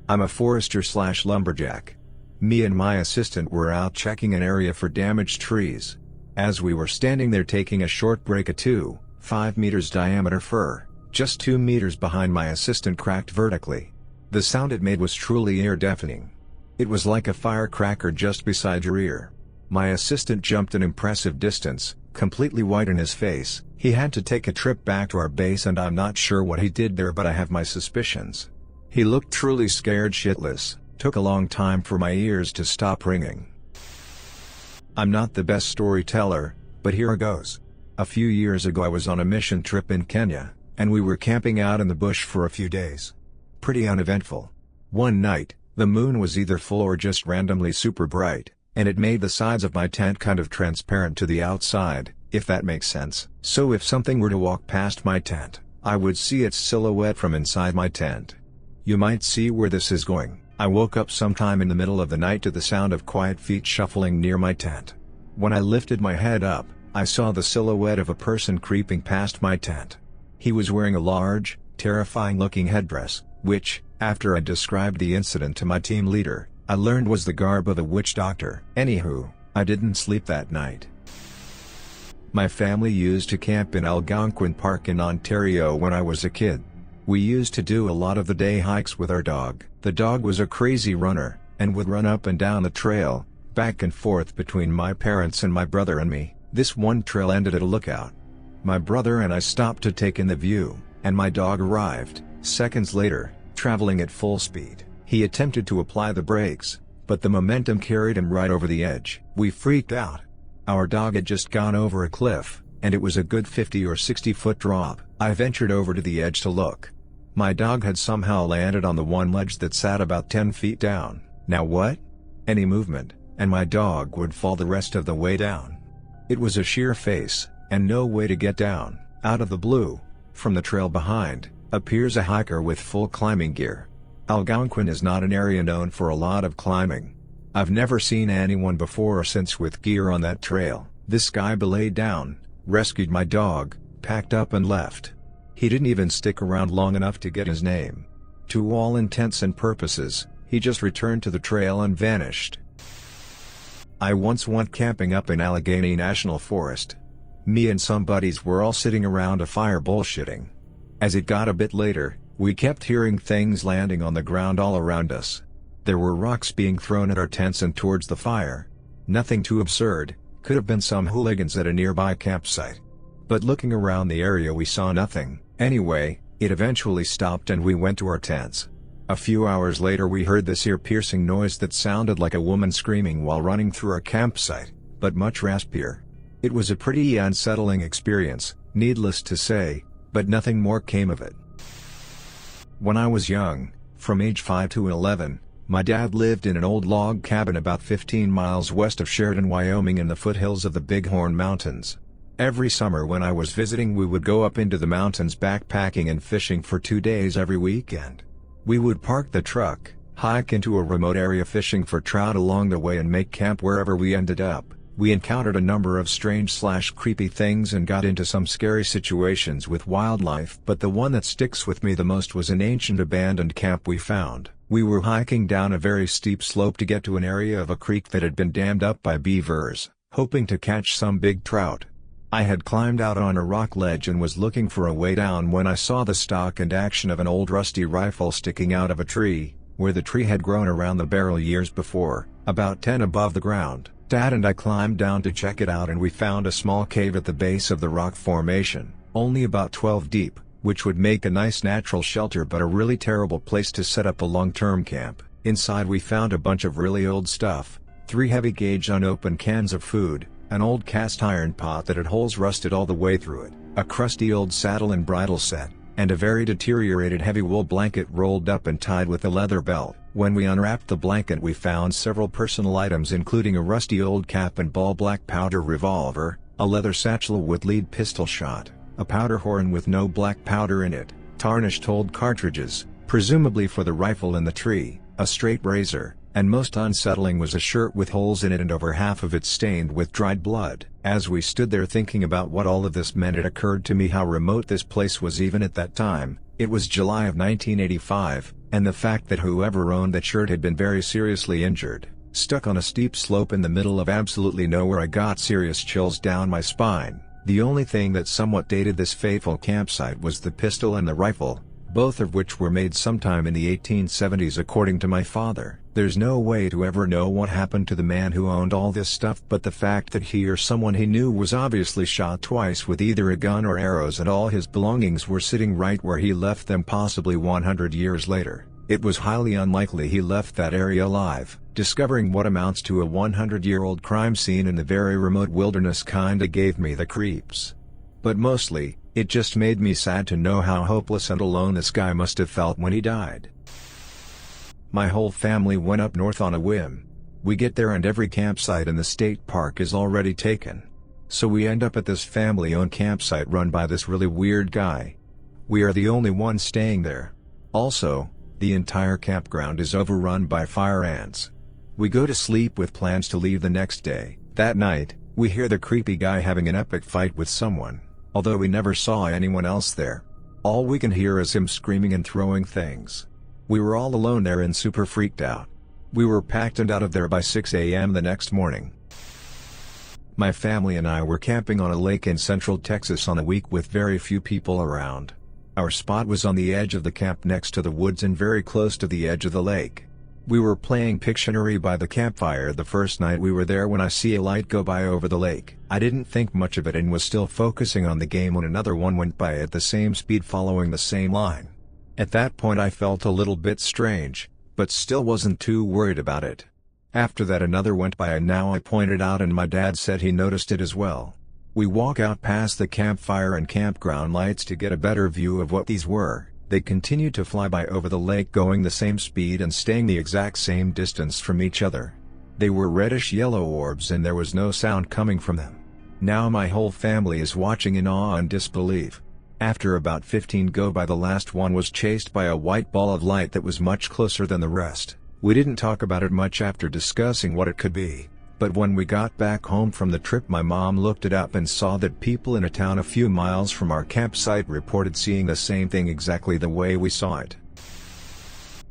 I'm a forester/lumberjack. Me and my assistant were out checking an area for damaged trees. As we were standing there taking a short break, a 2.5 meters diameter fir, just 2 meters behind my assistant, cracked vertically. The sound it made was truly ear-deafening. It was like a firecracker just beside your ear. My assistant jumped an impressive distance, completely white in his face. He had to take a trip back to our base, and I'm not sure what he did there, but I have my suspicions. He looked truly scared shitless. Took a long time for my ears to stop ringing. I'm not the best storyteller, but here goes. A few years ago I was on a mission trip in Kenya, and we were camping out in the bush for a few days. Pretty uneventful. One night, the moon was either full or just randomly super bright, and it made the sides of my tent kind of transparent to the outside, if that makes sense. So if something were to walk past my tent, I would see its silhouette from inside my tent. You might see where this is going. I woke up sometime in the middle of the night to the sound of quiet feet shuffling near my tent. When I lifted my head up, I saw the silhouette of a person creeping past my tent. He was wearing a large, terrifying-looking headdress, which, after I described the incident to my team leader, I learned was the garb of a witch doctor. Anywho, I didn't sleep that night. My family used to camp in Algonquin Park in Ontario when I was a kid. We used to do a lot of the day hikes with our dog. The dog was a crazy runner, and would run up and down the trail, back and forth between my parents and my brother and me. This one trail ended at a lookout. My brother and I stopped to take in the view, and my dog arrived, seconds later, traveling at full speed. He attempted to apply the brakes, but the momentum carried him right over the edge. We freaked out. Our dog had just gone over a cliff, and it was a good 50 or 60-foot drop. I ventured over to the edge to look. My dog had somehow landed on the one ledge that sat about 10 feet down. Now what? Any movement, and my dog would fall the rest of the way down. It was a sheer face, and no way to get down. Out of the blue, from the trail behind, appears a hiker with full climbing gear. Algonquin is not an area known for a lot of climbing. I've never seen anyone before or since with gear on that trail. This guy belayed down, rescued my dog, packed up and left. He didn't even stick around long enough to get his name. To all intents and purposes, he just returned to the trail and vanished. I once went camping up in Allegheny National Forest. Me and some buddies were all sitting around a fire bullshitting. As it got a bit later, we kept hearing things landing on the ground all around us. There were rocks being thrown at our tents and towards the fire. Nothing too absurd, could have been some hooligans at a nearby campsite. But looking around the area we saw nothing. Anyway, it eventually stopped and we went to our tents. A few hours later we heard this ear-piercing noise that sounded like a woman screaming while running through our campsite, but much raspier. It was a pretty unsettling experience, needless to say, but nothing more came of it. When I was young, from age 5 to 11, my dad lived in an old log cabin about 15 miles west of Sheridan, Wyoming in the foothills of the Bighorn Mountains. Every summer when I was visiting we would go up into the mountains backpacking and fishing for 2 days every weekend. We would park the truck, hike into a remote area fishing for trout along the way and make camp wherever we ended up. We encountered a number of strange/creepy things and got into some scary situations with wildlife, but the one that sticks with me the most was an ancient abandoned camp we found. We were hiking down a very steep slope to get to an area of a creek that had been dammed up by beavers, hoping to catch some big trout. I had climbed out on a rock ledge and was looking for a way down when I saw the stock and action of an old rusty rifle sticking out of a tree, where the tree had grown around the barrel years before, about 10 above the ground. Dad and I climbed down to check it out and we found a small cave at the base of the rock formation, only about 12 deep, which would make a nice natural shelter but a really terrible place to set up a long-term camp. Inside we found a bunch of really old stuff, 3 heavy gauge unopened cans of food, an old cast iron pot that had holes rusted all the way through it, a crusty old saddle and bridle set, and a very deteriorated heavy wool blanket rolled up and tied with a leather belt. When we unwrapped the blanket we found several personal items including a rusty old cap and ball black powder revolver, a leather satchel with lead pistol shot, a powder horn with no black powder in it, tarnished old cartridges, presumably for the rifle in the tree, a straight razor, and most unsettling was a shirt with holes in it and over half of it stained with dried blood. As we stood there thinking about what all of this meant, it occurred to me how remote this place was even at that time. It was July of 1985, and the fact that whoever owned that shirt had been very seriously injured, stuck on a steep slope in the middle of absolutely nowhere. I got serious chills down my spine. The only thing that somewhat dated this fateful campsite was the pistol and the rifle, both of which were made sometime in the 1870s according to my father. There's no way to ever know what happened to the man who owned all this stuff, but the fact that he or someone he knew was obviously shot twice with either a gun or arrows and all his belongings were sitting right where he left them possibly 100 years later, it was highly unlikely he left that area alive. Discovering what amounts to a 100-year-old crime scene in the very remote wilderness kinda gave me the creeps. But mostly, it just made me sad to know how hopeless and alone this guy must have felt when he died. My whole family went up north on a whim. We get there and every campsite in the state park is already taken. So we end up at this family-owned campsite run by this really weird guy. We are the only ones staying there. Also, the entire campground is overrun by fire ants. We go to sleep with plans to leave the next day. That night, we hear the creepy guy having an epic fight with someone, although we never saw anyone else there. All we can hear is him screaming and throwing things. We were all alone there and super freaked out. We were packed and out of there by 6 a.m. the next morning. My family and I were camping on a lake in central Texas on a week with very few people around. Our spot was on the edge of the camp next to the woods and very close to the edge of the lake. We were playing Pictionary by the campfire the first night we were there when I see a light go by over the lake. I didn't think much of it and was still focusing on the game when another one went by at the same speed following the same line. At that point I felt a little bit strange, but still wasn't too worried about it. After that another went by and now I pointed out and my dad said he noticed it as well. We walk out past the campfire and campground lights to get a better view of what these were. They continued to fly by over the lake going the same speed and staying the exact same distance from each other. They were reddish-yellow orbs and there was no sound coming from them. Now my whole family is watching in awe and disbelief. After about 15 go by, the last one was chased by a white ball of light that was much closer than the rest. We didn't talk about it much after discussing what it could be. But when we got back home from the trip my mom looked it up and saw that people in a town a few miles from our campsite reported seeing the same thing exactly the way we saw it.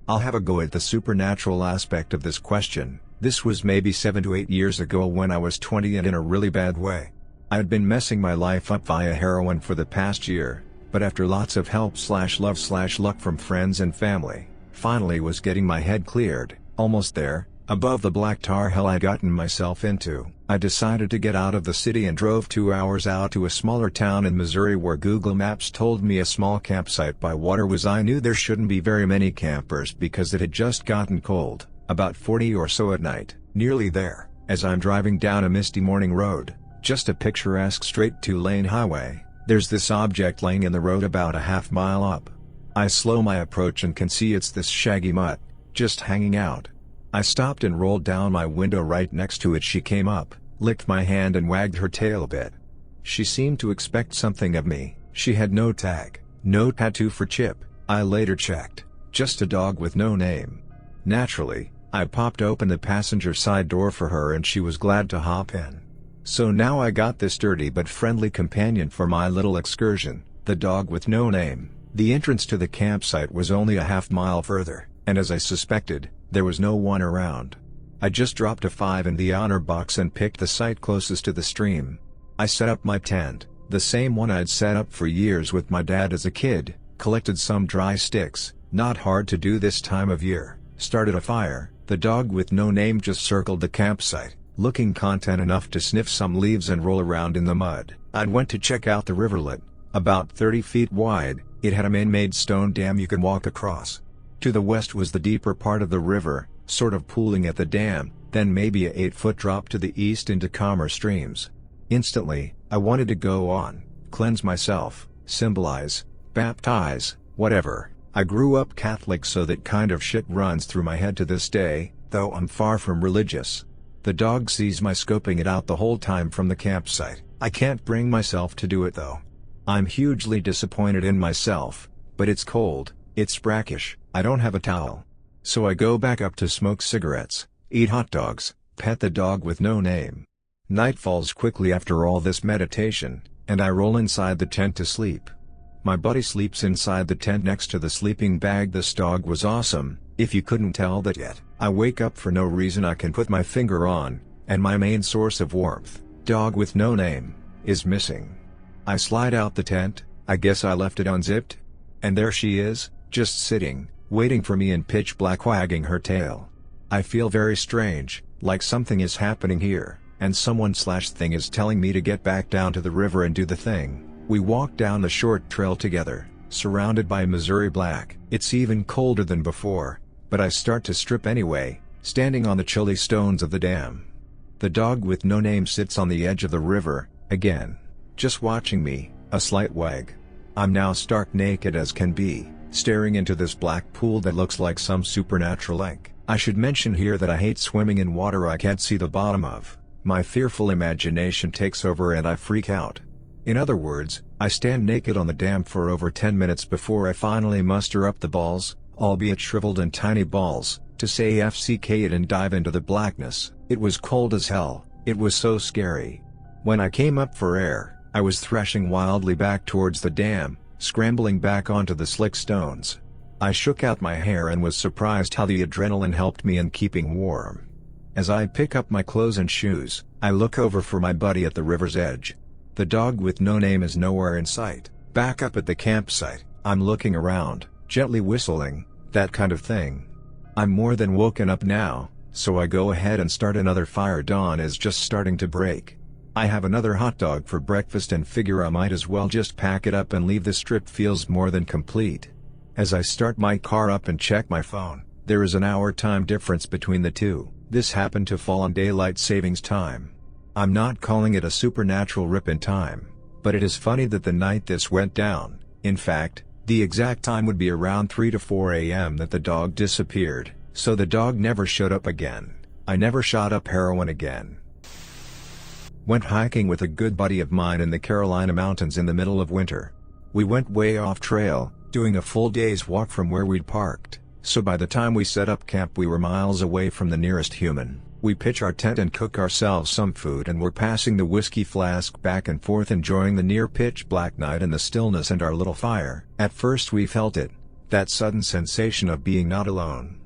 I'll have a go at the supernatural aspect of this question. This was maybe 7 to 8 years ago when I was 20 and in a really bad way. I had been messing my life up via heroin for the past year, but after lots of help/love/luck from friends and family, finally was getting my head cleared, almost there. Above the black tar hell I'd gotten myself into, I decided to get out of the city and drove 2 hours out to a smaller town in Missouri where Google Maps told me a small campsite by water was. I knew there shouldn't be very many campers because it had just gotten cold, about 40 or so at night. Nearly there, as I'm driving down a misty morning road, just a picturesque straight 2-lane highway, there's this object laying in the road about a half mile up. I slow my approach and can see it's this shaggy mutt, just hanging out. I stopped and rolled down my window right next to it. She came up, licked my hand and wagged her tail a bit. She seemed to expect something of me. She had no tag, no tattoo for Chip, I later checked, just a dog with no name. Naturally, I popped open the passenger side door for her and she was glad to hop in. So now I got this sturdy but friendly companion for my little excursion, the dog with no name. The entrance to the campsite was only a half mile further, and as I suspected, there was no one around. I just dropped a 5 in the honor box and picked the site closest to the stream. I set up my tent, the same one I'd set up for years with my dad as a kid, collected some dry sticks, not hard to do this time of year, started a fire. The dog with no name just circled the campsite, looking content enough to sniff some leaves and roll around in the mud. I went to check out the rivulet, about 30 feet wide. It had a man-made stone dam you could walk across. To the west was the deeper part of the river, sort of pooling at the dam, then maybe a 8-foot drop to the east into calmer streams. Instantly, I wanted to go on, cleanse myself, symbolize, baptize, whatever. I grew up Catholic, so that kind of shit runs through my head to this day, though I'm far from religious. The dog sees my scoping it out the whole time from the campsite. I can't bring myself to do it though. I'm hugely disappointed in myself, but it's cold, it's brackish, I don't have a towel. So I go back up to smoke cigarettes, eat hot dogs, pet the dog with no name. Night falls quickly after all this meditation, and I roll inside the tent to sleep. My buddy sleeps inside the tent next to the sleeping bag. This dog was awesome, if you couldn't tell that yet. I wake up for no reason I can put my finger on, and my main source of warmth, dog with no name, is missing. I slide out the tent, I guess I left it unzipped? And there she is, just sitting, waiting for me in pitch black, wagging her tail. I feel very strange, like something is happening here, and someone/thing is telling me to get back down to the river and do the thing. We walk down the short trail together, surrounded by Missouri black. It's even colder than before, but I start to strip anyway, standing on the chilly stones of the dam. The dog with no name sits on the edge of the river, again, just watching me, a slight wag. I'm now stark naked as can be, staring into this black pool that looks like some supernatural lake. I should mention here that I hate swimming in water I can't see the bottom of. My fearful imagination takes over and I freak out. In other words, I stand naked on the dam for over 10 minutes before I finally muster up the balls, albeit shriveled and tiny balls, to say FCK it and dive into the blackness. It was cold as hell, it was so scary. When I came up for air, I was thrashing wildly back towards the dam, scrambling back onto the slick stones. I shook out my hair and was surprised how the adrenaline helped me in keeping warm. As I pick up my clothes and shoes, I look over for my buddy at the river's edge. The dog with no name is nowhere in sight. Back up at the campsite, I'm looking around, gently whistling, that kind of thing. I'm more than woken up now, so I go ahead and start another fire. Dawn is just starting to break. I have another hot dog for breakfast and figure I might as well just pack it up and leave. This trip feels more than complete. As I start my car up and check my phone, there is an hour time difference between the two. This happened to fall on daylight savings time. I'm not calling it a supernatural rip in time, but it is funny that the night this went down, in fact, the exact time would be around 3 to 4 a.m. that the dog disappeared, so the dog never showed up again. I never shot up heroin again. Went hiking with a good buddy of mine in the Carolina mountains in the middle of winter. We went way off trail, doing a full day's walk from where we'd parked, so by the time we set up camp we were miles away from the nearest human. We pitch our tent and cook ourselves some food and we're passing the whiskey flask back and forth, enjoying the near pitch black night and the stillness and our little fire. At first we felt it, that sudden sensation of being not alone.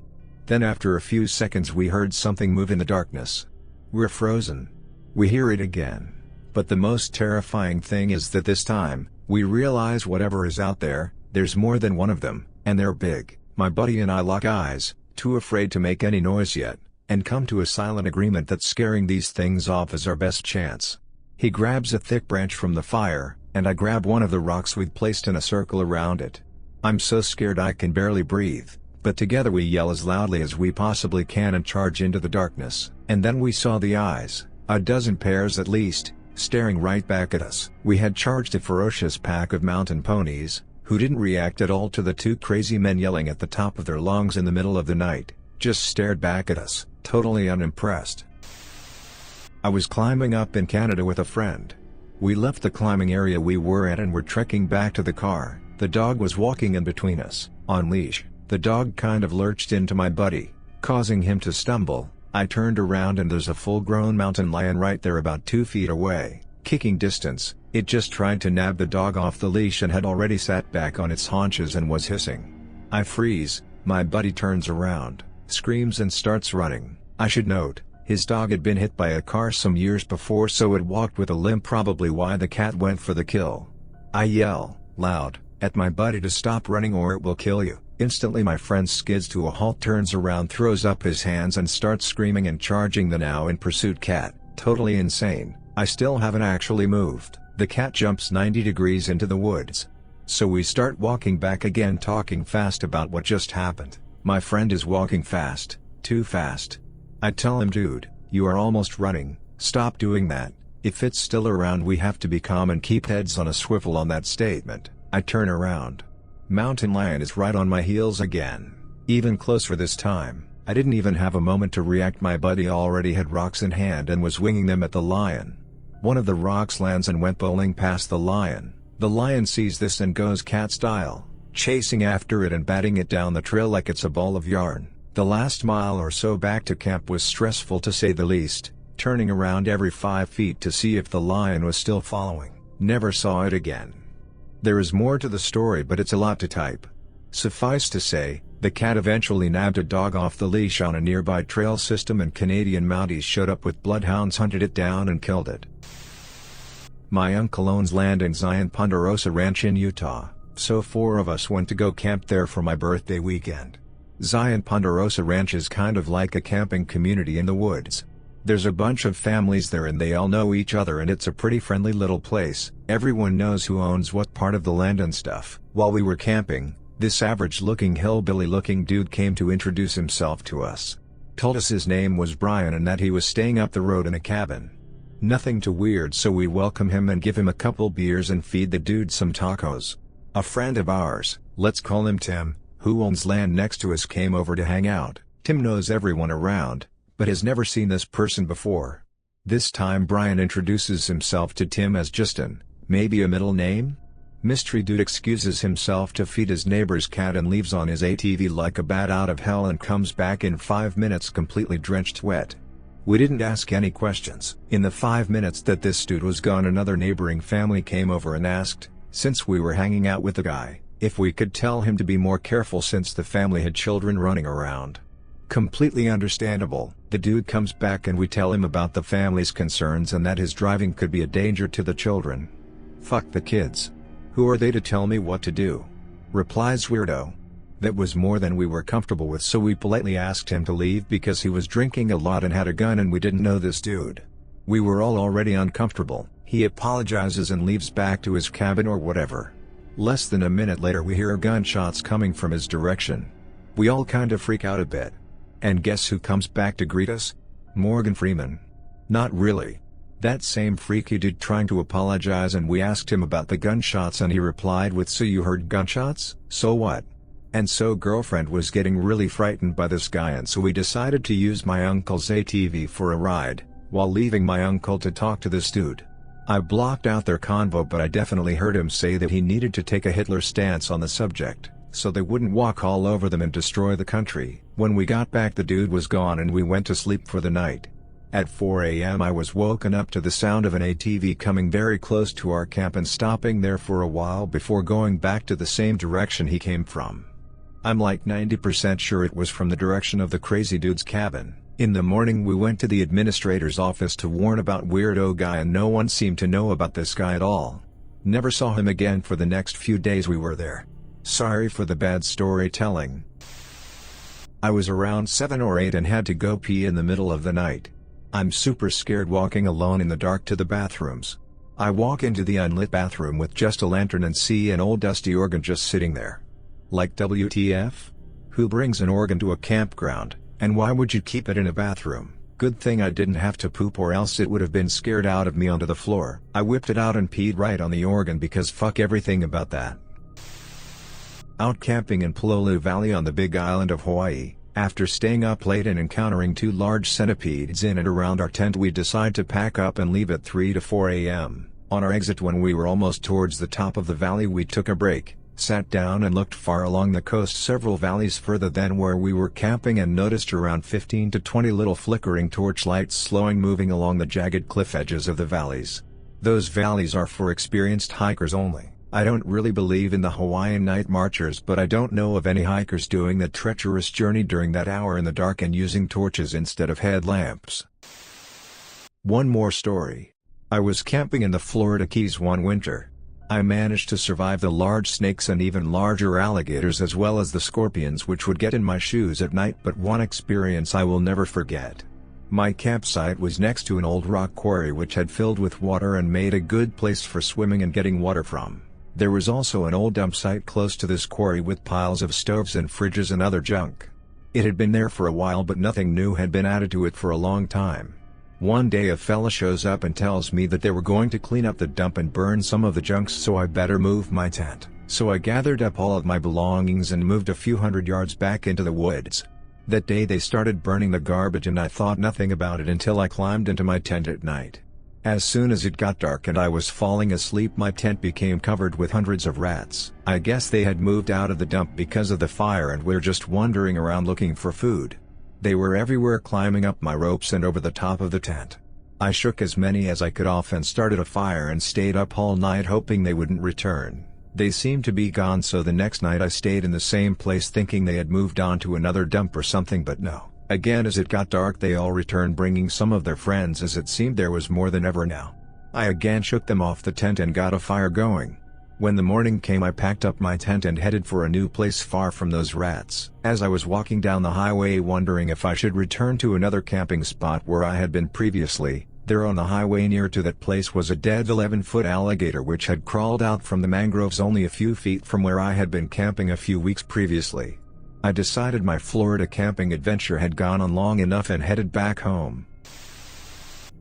Then after a few seconds we heard something move in the darkness. We're frozen. We hear it again. But the most terrifying thing is that this time, we realize whatever is out there, there's more than one of them, and they're big. My buddy and I lock eyes, too afraid to make any noise yet, and come to a silent agreement that scaring these things off is our best chance. He grabs a thick branch from the fire, and I grab one of the rocks we'd placed in a circle around it. I'm so scared I can barely breathe, but together we yell as loudly as we possibly can and charge into the darkness. And then we saw the eyes, a dozen pairs at least, staring right back at us. We had charged a ferocious pack of mountain ponies, who didn't react at all to the two crazy men yelling at the top of their lungs in the middle of the night, just stared back at us, totally unimpressed. I was climbing up in Canada with a friend. We left the climbing area we were at and were trekking back to the car. The dog was walking in between us, on leash. The dog kind of lurched into my buddy, causing him to stumble. I turned around and there's a full-grown mountain lion right there about 2 feet away, kicking distance. It just tried to nab the dog off the leash and had already sat back on its haunches and was hissing. I freeze, my buddy turns around, screams and starts running. I should note, his dog had been hit by a car some years before, so it walked with a limp, probably why the cat went for the kill. I yell, loud, at my buddy to stop running or it will kill you. Instantly my friend skids to a halt, turns around, throws up his hands and starts screaming and charging the now in pursuit cat, totally insane. I still haven't actually moved. The cat jumps 90 degrees into the woods. So we start walking back again, talking fast about what just happened. My friend is walking fast, too fast. I tell him, dude, you are almost running, stop doing that. If it's still around we have to be calm and keep heads on a swivel on that statement. I turn around. Mountain lion is right on my heels again. Even closer this time. I didn't even have a moment to react. My buddy already had rocks in hand and was winging them at the lion. One of the rocks lands and went bowling past the lion. The lion sees this and goes cat style, chasing after it and batting it down the trail like it's a ball of yarn. The last mile or so back to camp was stressful to say the least, turning around every 5 feet to see if the lion was still following. Never saw it again. There is more to the story, but it's a lot to type. Suffice to say, the cat eventually nabbed a dog off the leash on a nearby trail system, and Canadian Mounties showed up with bloodhounds, hunted it down and killed it. My uncle owns land in Zion Ponderosa Ranch in Utah, so 4 of us went to go camp there for my birthday weekend. Zion Ponderosa Ranch is kind of like a camping community in the woods. There's a bunch of families there and they all know each other, and it's a pretty friendly little place. Everyone knows who owns what part of the land and stuff. While we were camping, this average-looking hillbilly-looking dude came to introduce himself to us. Told us his name was Brian and that he was staying up the road in a cabin. Nothing too weird, so we welcome him and give him a couple beers and feed the dude some tacos. A friend of ours, let's call him Tim, who owns land next to us, came over to hang out. Tim knows everyone around, but has never seen this person before. This time Brian introduces himself to Tim as Justin, maybe a middle name? Mystery dude excuses himself to feed his neighbor's cat and leaves on his ATV like a bat out of hell, and comes back in 5 minutes completely drenched wet. We didn't ask any questions. In the 5 minutes that this dude was gone, another neighboring family came over and asked, since we were hanging out with the guy, if we could tell him to be more careful since the family had children running around. Completely understandable. The dude comes back and we tell him about the family's concerns and that his driving could be a danger to the children. Fuck the kids. Who are they to tell me what to do? Replies weirdo. That was more than we were comfortable with, so we politely asked him to leave because he was drinking a lot and had a gun and we didn't know this dude. We were all already uncomfortable. He apologizes and leaves back to his cabin or whatever. Less than a minute later we hear gunshots coming from his direction. We all kind of freak out a bit. And guess who comes back to greet us? Morgan Freeman. Not really. That same freaky dude trying to apologize, and we asked him about the gunshots and he replied with, so you heard gunshots? So what? And so girlfriend was getting really frightened by this guy, and so we decided to use my uncle's ATV for a ride, while leaving my uncle to talk to this dude. I blocked out their convo, but I definitely heard him say that he needed to take a Hitler stance on the subject, so they wouldn't walk all over them and destroy the country. When we got back the dude was gone and we went to sleep for the night. At 4 a.m. I was woken up to the sound of an ATV coming very close to our camp and stopping there for a while before going back to the same direction he came from. I'm like 90% sure it was from the direction of the crazy dude's cabin. In the morning we went to the administrator's office to warn about weirdo guy, and no one seemed to know about this guy at all. Never saw him again for the next few days we were there. Sorry for the bad storytelling. I was around 7 or 8 and had to go pee in the middle of the night. I'm super scared walking alone in the dark to the bathrooms. I walk into the unlit bathroom with just a lantern and see an old dusty organ just sitting there. Like WTF? Who brings an organ to a campground, and why would you keep it in a bathroom? Good thing I didn't have to poop, or else it would have been scared out of me onto the floor. I whipped it out and peed right on the organ because fuck everything about that. Out camping in Pololu Valley on the Big Island of Hawaii, after staying up late and encountering 2 large centipedes in and around our tent, we decided to pack up and leave at 3 to 4 a.m. On our exit, when we were almost towards the top of the valley, we took a break, sat down and looked far along the coast several valleys further than where we were camping, and noticed around 15 to 20 little flickering torchlights slowing moving along the jagged cliff edges of the valleys. Those valleys are for experienced hikers only. I don't really believe in the Hawaiian night marchers, but I don't know of any hikers doing that treacherous journey during that hour in the dark and using torches instead of headlamps. One more story. I was camping in the Florida Keys one winter. I managed to survive the large snakes and even larger alligators, as well as the scorpions which would get in my shoes at night, but one experience I will never forget. My campsite was next to an old rock quarry which had filled with water and made a good place for swimming and getting water from. There was also an old dump site close to this quarry with piles of stoves and fridges and other junk. It had been there for a while, but nothing new had been added to it for a long time. One day a fella shows up and tells me that they were going to clean up the dump and burn some of the junk, so I better move my tent. So I gathered up all of my belongings and moved a few hundred yards back into the woods. That day they started burning the garbage and I thought nothing about it until I climbed into my tent at night. As soon as it got dark and I was falling asleep, my tent became covered with hundreds of rats. I guess they had moved out of the dump because of the fire and were just wandering around looking for food. They were everywhere, climbing up my ropes and over the top of the tent. I shook as many as I could off and started a fire and stayed up all night hoping they wouldn't return. They seemed to be gone, so the next night I stayed in the same place thinking they had moved on to another dump or something, but no. Again, as it got dark, they all returned, bringing some of their friends, as it seemed there was more than ever now. I again shook them off the tent and got a fire going. When the morning came, I packed up my tent and headed for a new place far from those rats. As I was walking down the highway wondering if I should return to another camping spot where I had been previously, there on the highway near to that place was a dead 11-foot alligator which had crawled out from the mangroves only a few feet from where I had been camping a few weeks previously. I decided my Florida camping adventure had gone on long enough and headed back home.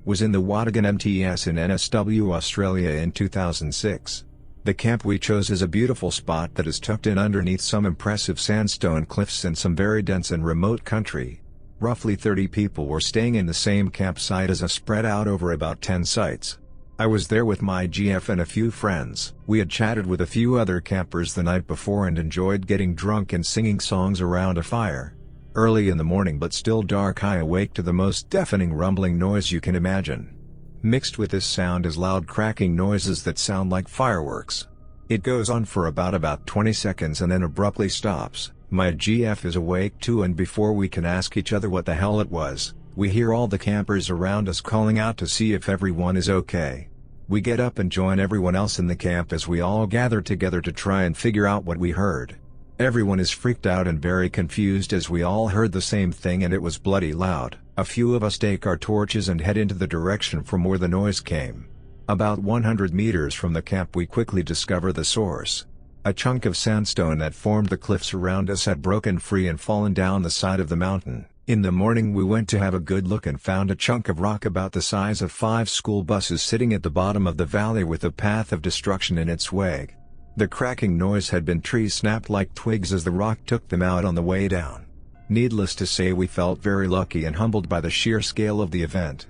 Was in the Watagan MTS in NSW, Australia in 2006. The camp we chose is a beautiful spot that is tucked in underneath some impressive sandstone cliffs in some very dense and remote country. Roughly 30 people were staying in the same campsite as us, spread out over about 10 sites. I was there with my GF and a few friends. We had chatted with a few other campers the night before and enjoyed getting drunk and singing songs around a fire. Early in the morning but still dark, I awake to the most deafening rumbling noise you can imagine. Mixed with this sound is loud cracking noises that sound like fireworks. It goes on for about 20 seconds and then abruptly stops. My GF is awake too, and before we can ask each other what the hell it was, we hear all the campers around us calling out to see if everyone is okay. We get up and join everyone else in the camp as we all gather together to try and figure out what we heard. Everyone is freaked out and very confused as we all heard the same thing and it was bloody loud. A few of us take our torches and head into the direction from where the noise came. About 100 meters from the camp we quickly discover the source. A chunk of sandstone that formed the cliffs around us had broken free and fallen down the side of the mountain. In the morning we went to have a good look and found a chunk of rock about the size of 5 school buses sitting at the bottom of the valley with a path of destruction in its wake. The cracking noise had been trees snapped like twigs as the rock took them out on the way down. Needless to say, we felt very lucky and humbled by the sheer scale of the event.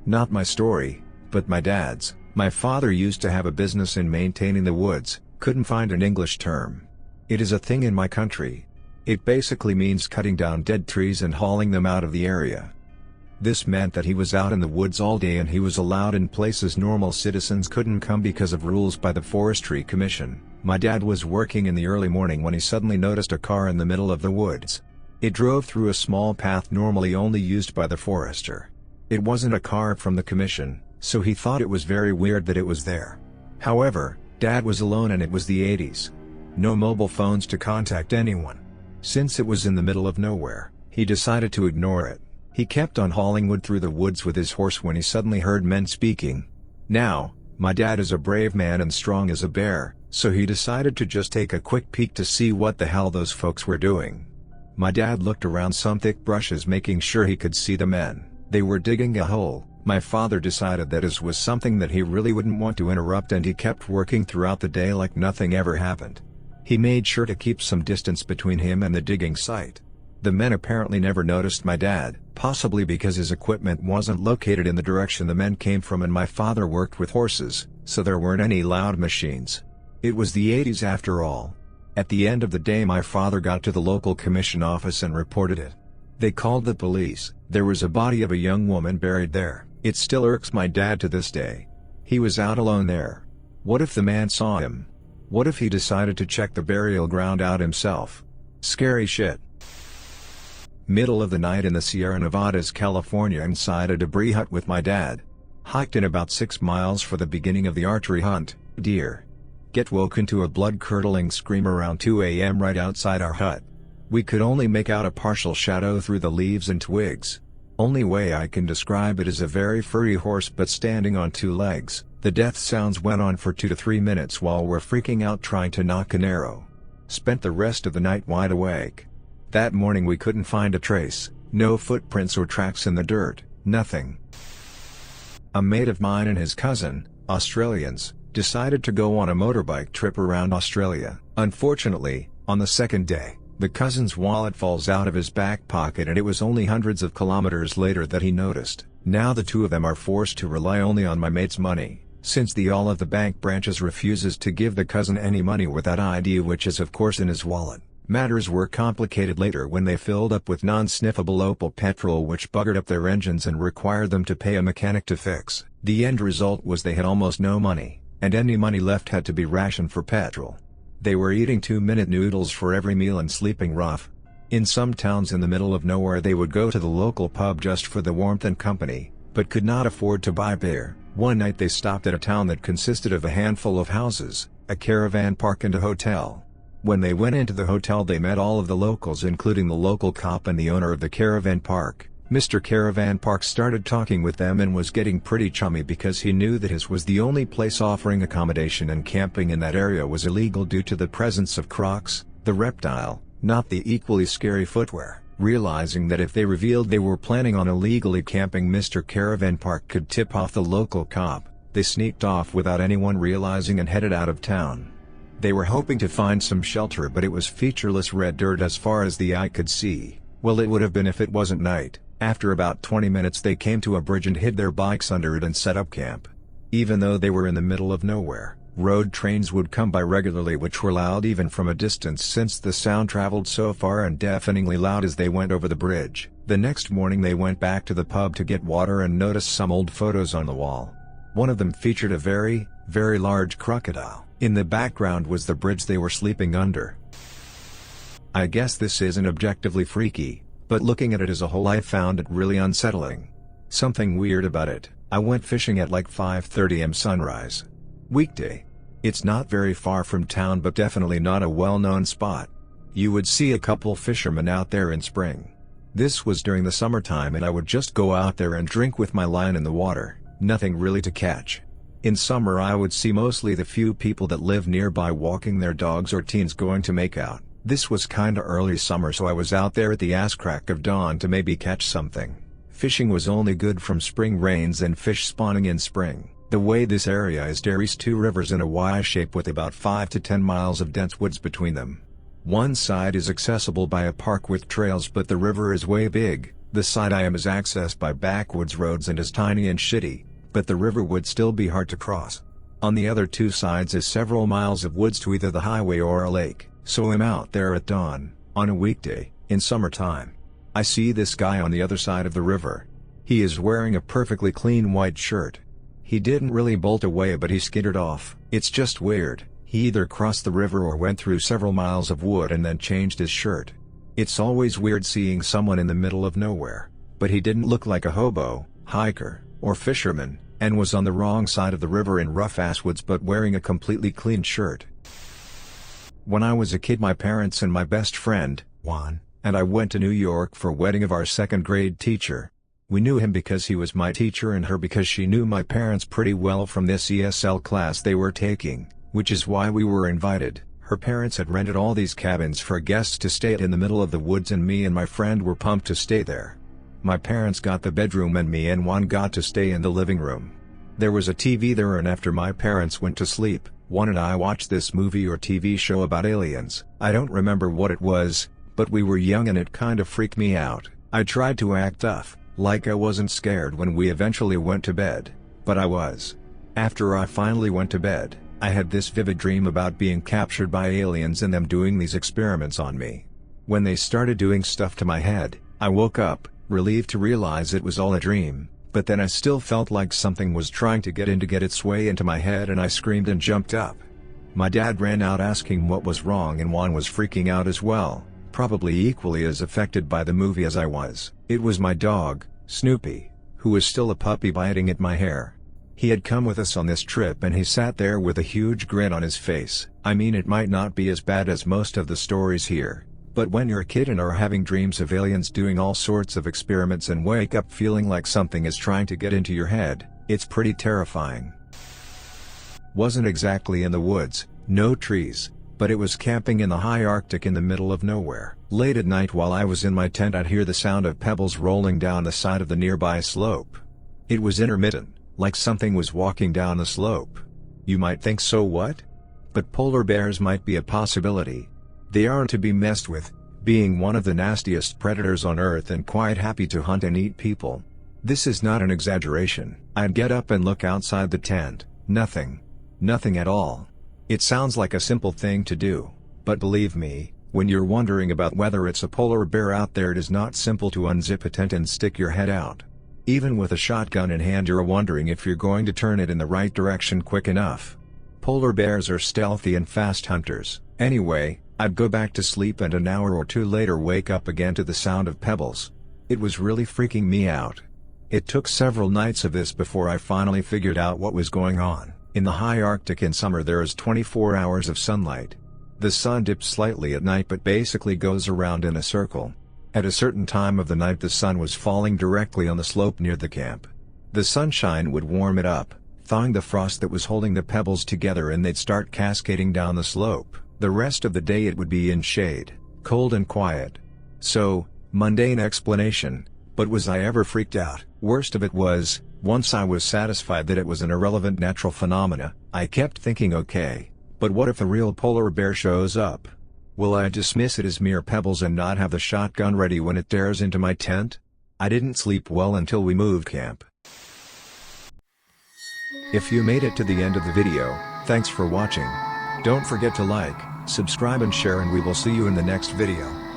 Not my story, but my dad's. My father used to have a business in maintaining the woods. Couldn't find an English term. It is a thing in my country. It basically means cutting down dead trees and hauling them out of the area. This meant that he was out in the woods all day and he was allowed in places normal citizens couldn't come because of rules by the Forestry Commission. My dad was working in the early morning when he suddenly noticed a car in the middle of the woods. It drove through a small path normally only used by the forester. It wasn't a car from the commission, so he thought it was very weird that it was there. However, Dad was alone and it was the 80s. No mobile phones to contact anyone. Since it was in the middle of nowhere, he decided to ignore it. He kept on hauling wood through the woods with his horse when he suddenly heard men speaking. Now, my dad is a brave man and strong as a bear, so he decided to just take a quick peek to see what the hell those folks were doing. My dad looked around some thick bushes making sure he could see the men. They were digging a hole. My father decided that this was something that he really wouldn't want to interrupt and he kept working throughout the day like nothing ever happened. He made sure to keep some distance between him and the digging site. The men apparently never noticed my dad, possibly because his equipment wasn't located in the direction the men came from and my father worked with horses, so there weren't any loud machines. It was the 80s after all. At the end of the day my father got to the local commission office and reported it. They called the police. There was a body of a young woman buried there. It still irks my dad to this day. He was out alone there. What if the man saw him? What if he decided to check the burial ground out himself? Scary shit. Middle of the night in the Sierra Nevadas, California, inside a debris hut with my dad. Hiked in about 6 miles for the beginning of the archery hunt, deer. Get woken to a blood-curdling scream around 2 a.m. right outside our hut. We could only make out a partial shadow through the leaves and twigs. Only way I can describe it is a very furry horse but standing on 2 legs. The death sounds went on for 2 to 3 minutes while we're freaking out trying to knock an arrow. Spent the rest of the night wide awake. That morning we couldn't find a trace, no footprints or tracks in the dirt, nothing. A mate of mine and his cousin, Australians, decided to go on a motorbike trip around Australia. Unfortunately, on the second day, the cousin's wallet falls out of his back pocket and it was only hundreds of kilometers later that he noticed. Now the two of them are forced to rely only on my mate's money, since all of the bank branches refuses to give the cousin any money without ID, which is of course in his wallet. Matters were complicated later when they filled up with non-sniffable Opel petrol which buggered up their engines and required them to pay a mechanic to fix. The end result was they had almost no money, and any money left had to be rationed for petrol. They were eating 2-minute noodles for every meal and sleeping rough. In some towns in the middle of nowhere they would go to the local pub just for the warmth and company, but could not afford to buy beer. One night they stopped at a town that consisted of a handful of houses, a caravan park and a hotel. When they went into the hotel they met all of the locals, including the local cop and the owner of the caravan park. Mr. Caravan Park started talking with them and was getting pretty chummy because he knew that his was the only place offering accommodation, and camping in that area was illegal due to the presence of Crocs, the reptile, not the equally scary footwear. Realizing that if they revealed they were planning on illegally camping, Mr. Caravan Park could tip off the local cop, they sneaked off without anyone realizing and headed out of town. They were hoping to find some shelter, but it was featureless red dirt as far as the eye could see. Well, it would have been if it wasn't night. After about 20 minutes they came to a bridge and hid their bikes under it and set up camp. Even though they were in the middle of nowhere, road trains would come by regularly, which were loud even from a distance since the sound traveled so far and deafeningly loud as they went over the bridge. The next morning they went back to the pub to get water and noticed some old photos on the wall. One of them featured a very, very large crocodile. In the background was the bridge they were sleeping under. I guess this isn't objectively freaky, but looking at it as a whole I found it really unsettling. Something weird about it. I went fishing at like 5:30 am sunrise. Weekday. It's not very far from town but definitely not a well-known spot. You would see a couple fishermen out there in spring. This was during the summertime and I would just go out there and drink with my line in the water, nothing really to catch. In summer I would see mostly the few people that live nearby walking their dogs or teens going to make out. This was kinda early summer, so I was out there at the ass crack of dawn to maybe catch something. Fishing was only good from spring rains and fish spawning in spring. The way this area is, there's two rivers in a Y shape with about 5 to 10 miles of dense woods between them. One side is accessible by a park with trails, but the river is way big. The side I am is accessed by backwoods roads and is tiny and shitty, but the river would still be hard to cross. On the other two sides is several miles of woods to either the highway or a lake, so I'm out there at dawn, on a weekday, in summertime. I see this guy on the other side of the river. He is wearing a perfectly clean white shirt. He didn't really bolt away, but he skittered off. It's just weird. He either crossed the river or went through several miles of wood and then changed his shirt. It's always weird seeing someone in the middle of nowhere, but he didn't look like a hobo, hiker, or fisherman, and was on the wrong side of the river in rough-ass woods but wearing a completely clean shirt. When I was a kid, my parents and my best friend, Juan, and I went to New York for a wedding of our second grade teacher. We knew him because he was my teacher and her because she knew my parents pretty well from this ESL class they were taking, which is why we were invited. Her parents had rented all these cabins for guests to stay at in the middle of the woods, and me and my friend were pumped to stay there. My parents got the bedroom and me and Juan got to stay in the living room. There was a TV there, and after my parents went to sleep, Juan and I watched this movie or TV show about aliens. I don't remember what it was, but we were young and it kind of freaked me out. I tried to act tough, like I wasn't scared when we eventually went to bed, but I was. After I finally went to bed, I had this vivid dream about being captured by aliens and them doing these experiments on me. When they started doing stuff to my head, I woke up, relieved to realize it was all a dream, but then I still felt like something was trying to get its way into my head, and I screamed and jumped up. My dad ran out asking what was wrong, and Juan was freaking out as well, probably equally as affected by the movie as I was. It was my dog, Snoopy, who was still a puppy, biting at my hair. He had come with us on this trip and he sat there with a huge grin on his face. I mean, it might not be as bad as most of the stories here, but when you're a kid and are having dreams of aliens doing all sorts of experiments and wake up feeling like something is trying to get into your head, it's pretty terrifying. Wasn't exactly in the woods, no trees, but it was camping in the high Arctic in the middle of nowhere. Late at night while I was in my tent, I'd hear the sound of pebbles rolling down the side of the nearby slope. It was intermittent, like something was walking down the slope. You might think, so what? But polar bears might be a possibility. They aren't to be messed with, being one of the nastiest predators on Earth and quite happy to hunt and eat people. This is not an exaggeration. I'd get up and look outside the tent, nothing. Nothing at all. It sounds like a simple thing to do, but believe me, when you're wondering about whether it's a polar bear out there, it is not simple to unzip a tent and stick your head out. Even with a shotgun in hand, you're wondering if you're going to turn it in the right direction quick enough. Polar bears are stealthy and fast hunters. Anyway, I'd go back to sleep and an hour or two later wake up again to the sound of pebbles. It was really freaking me out. It took several nights of this before I finally figured out what was going on. In the high Arctic in summer there is 24 hours of sunlight. The sun dips slightly at night but basically goes around in a circle. At a certain time of the night the sun was falling directly on the slope near the camp. The sunshine would warm it up, thawing the frost that was holding the pebbles together, and they'd start cascading down the slope. The rest of the day it would be in shade, cold and quiet. So, mundane explanation, but was I ever freaked out? Worst of it was, once I was satisfied that it was an irrelevant natural phenomena, I kept thinking, okay, but what if a real polar bear shows up? Will I dismiss it as mere pebbles and not have the shotgun ready when it dares into my tent? I didn't sleep well until we moved camp. If you made it to the end of the video, thanks for watching. Don't forget to like, subscribe and share, and we will see you in the next video.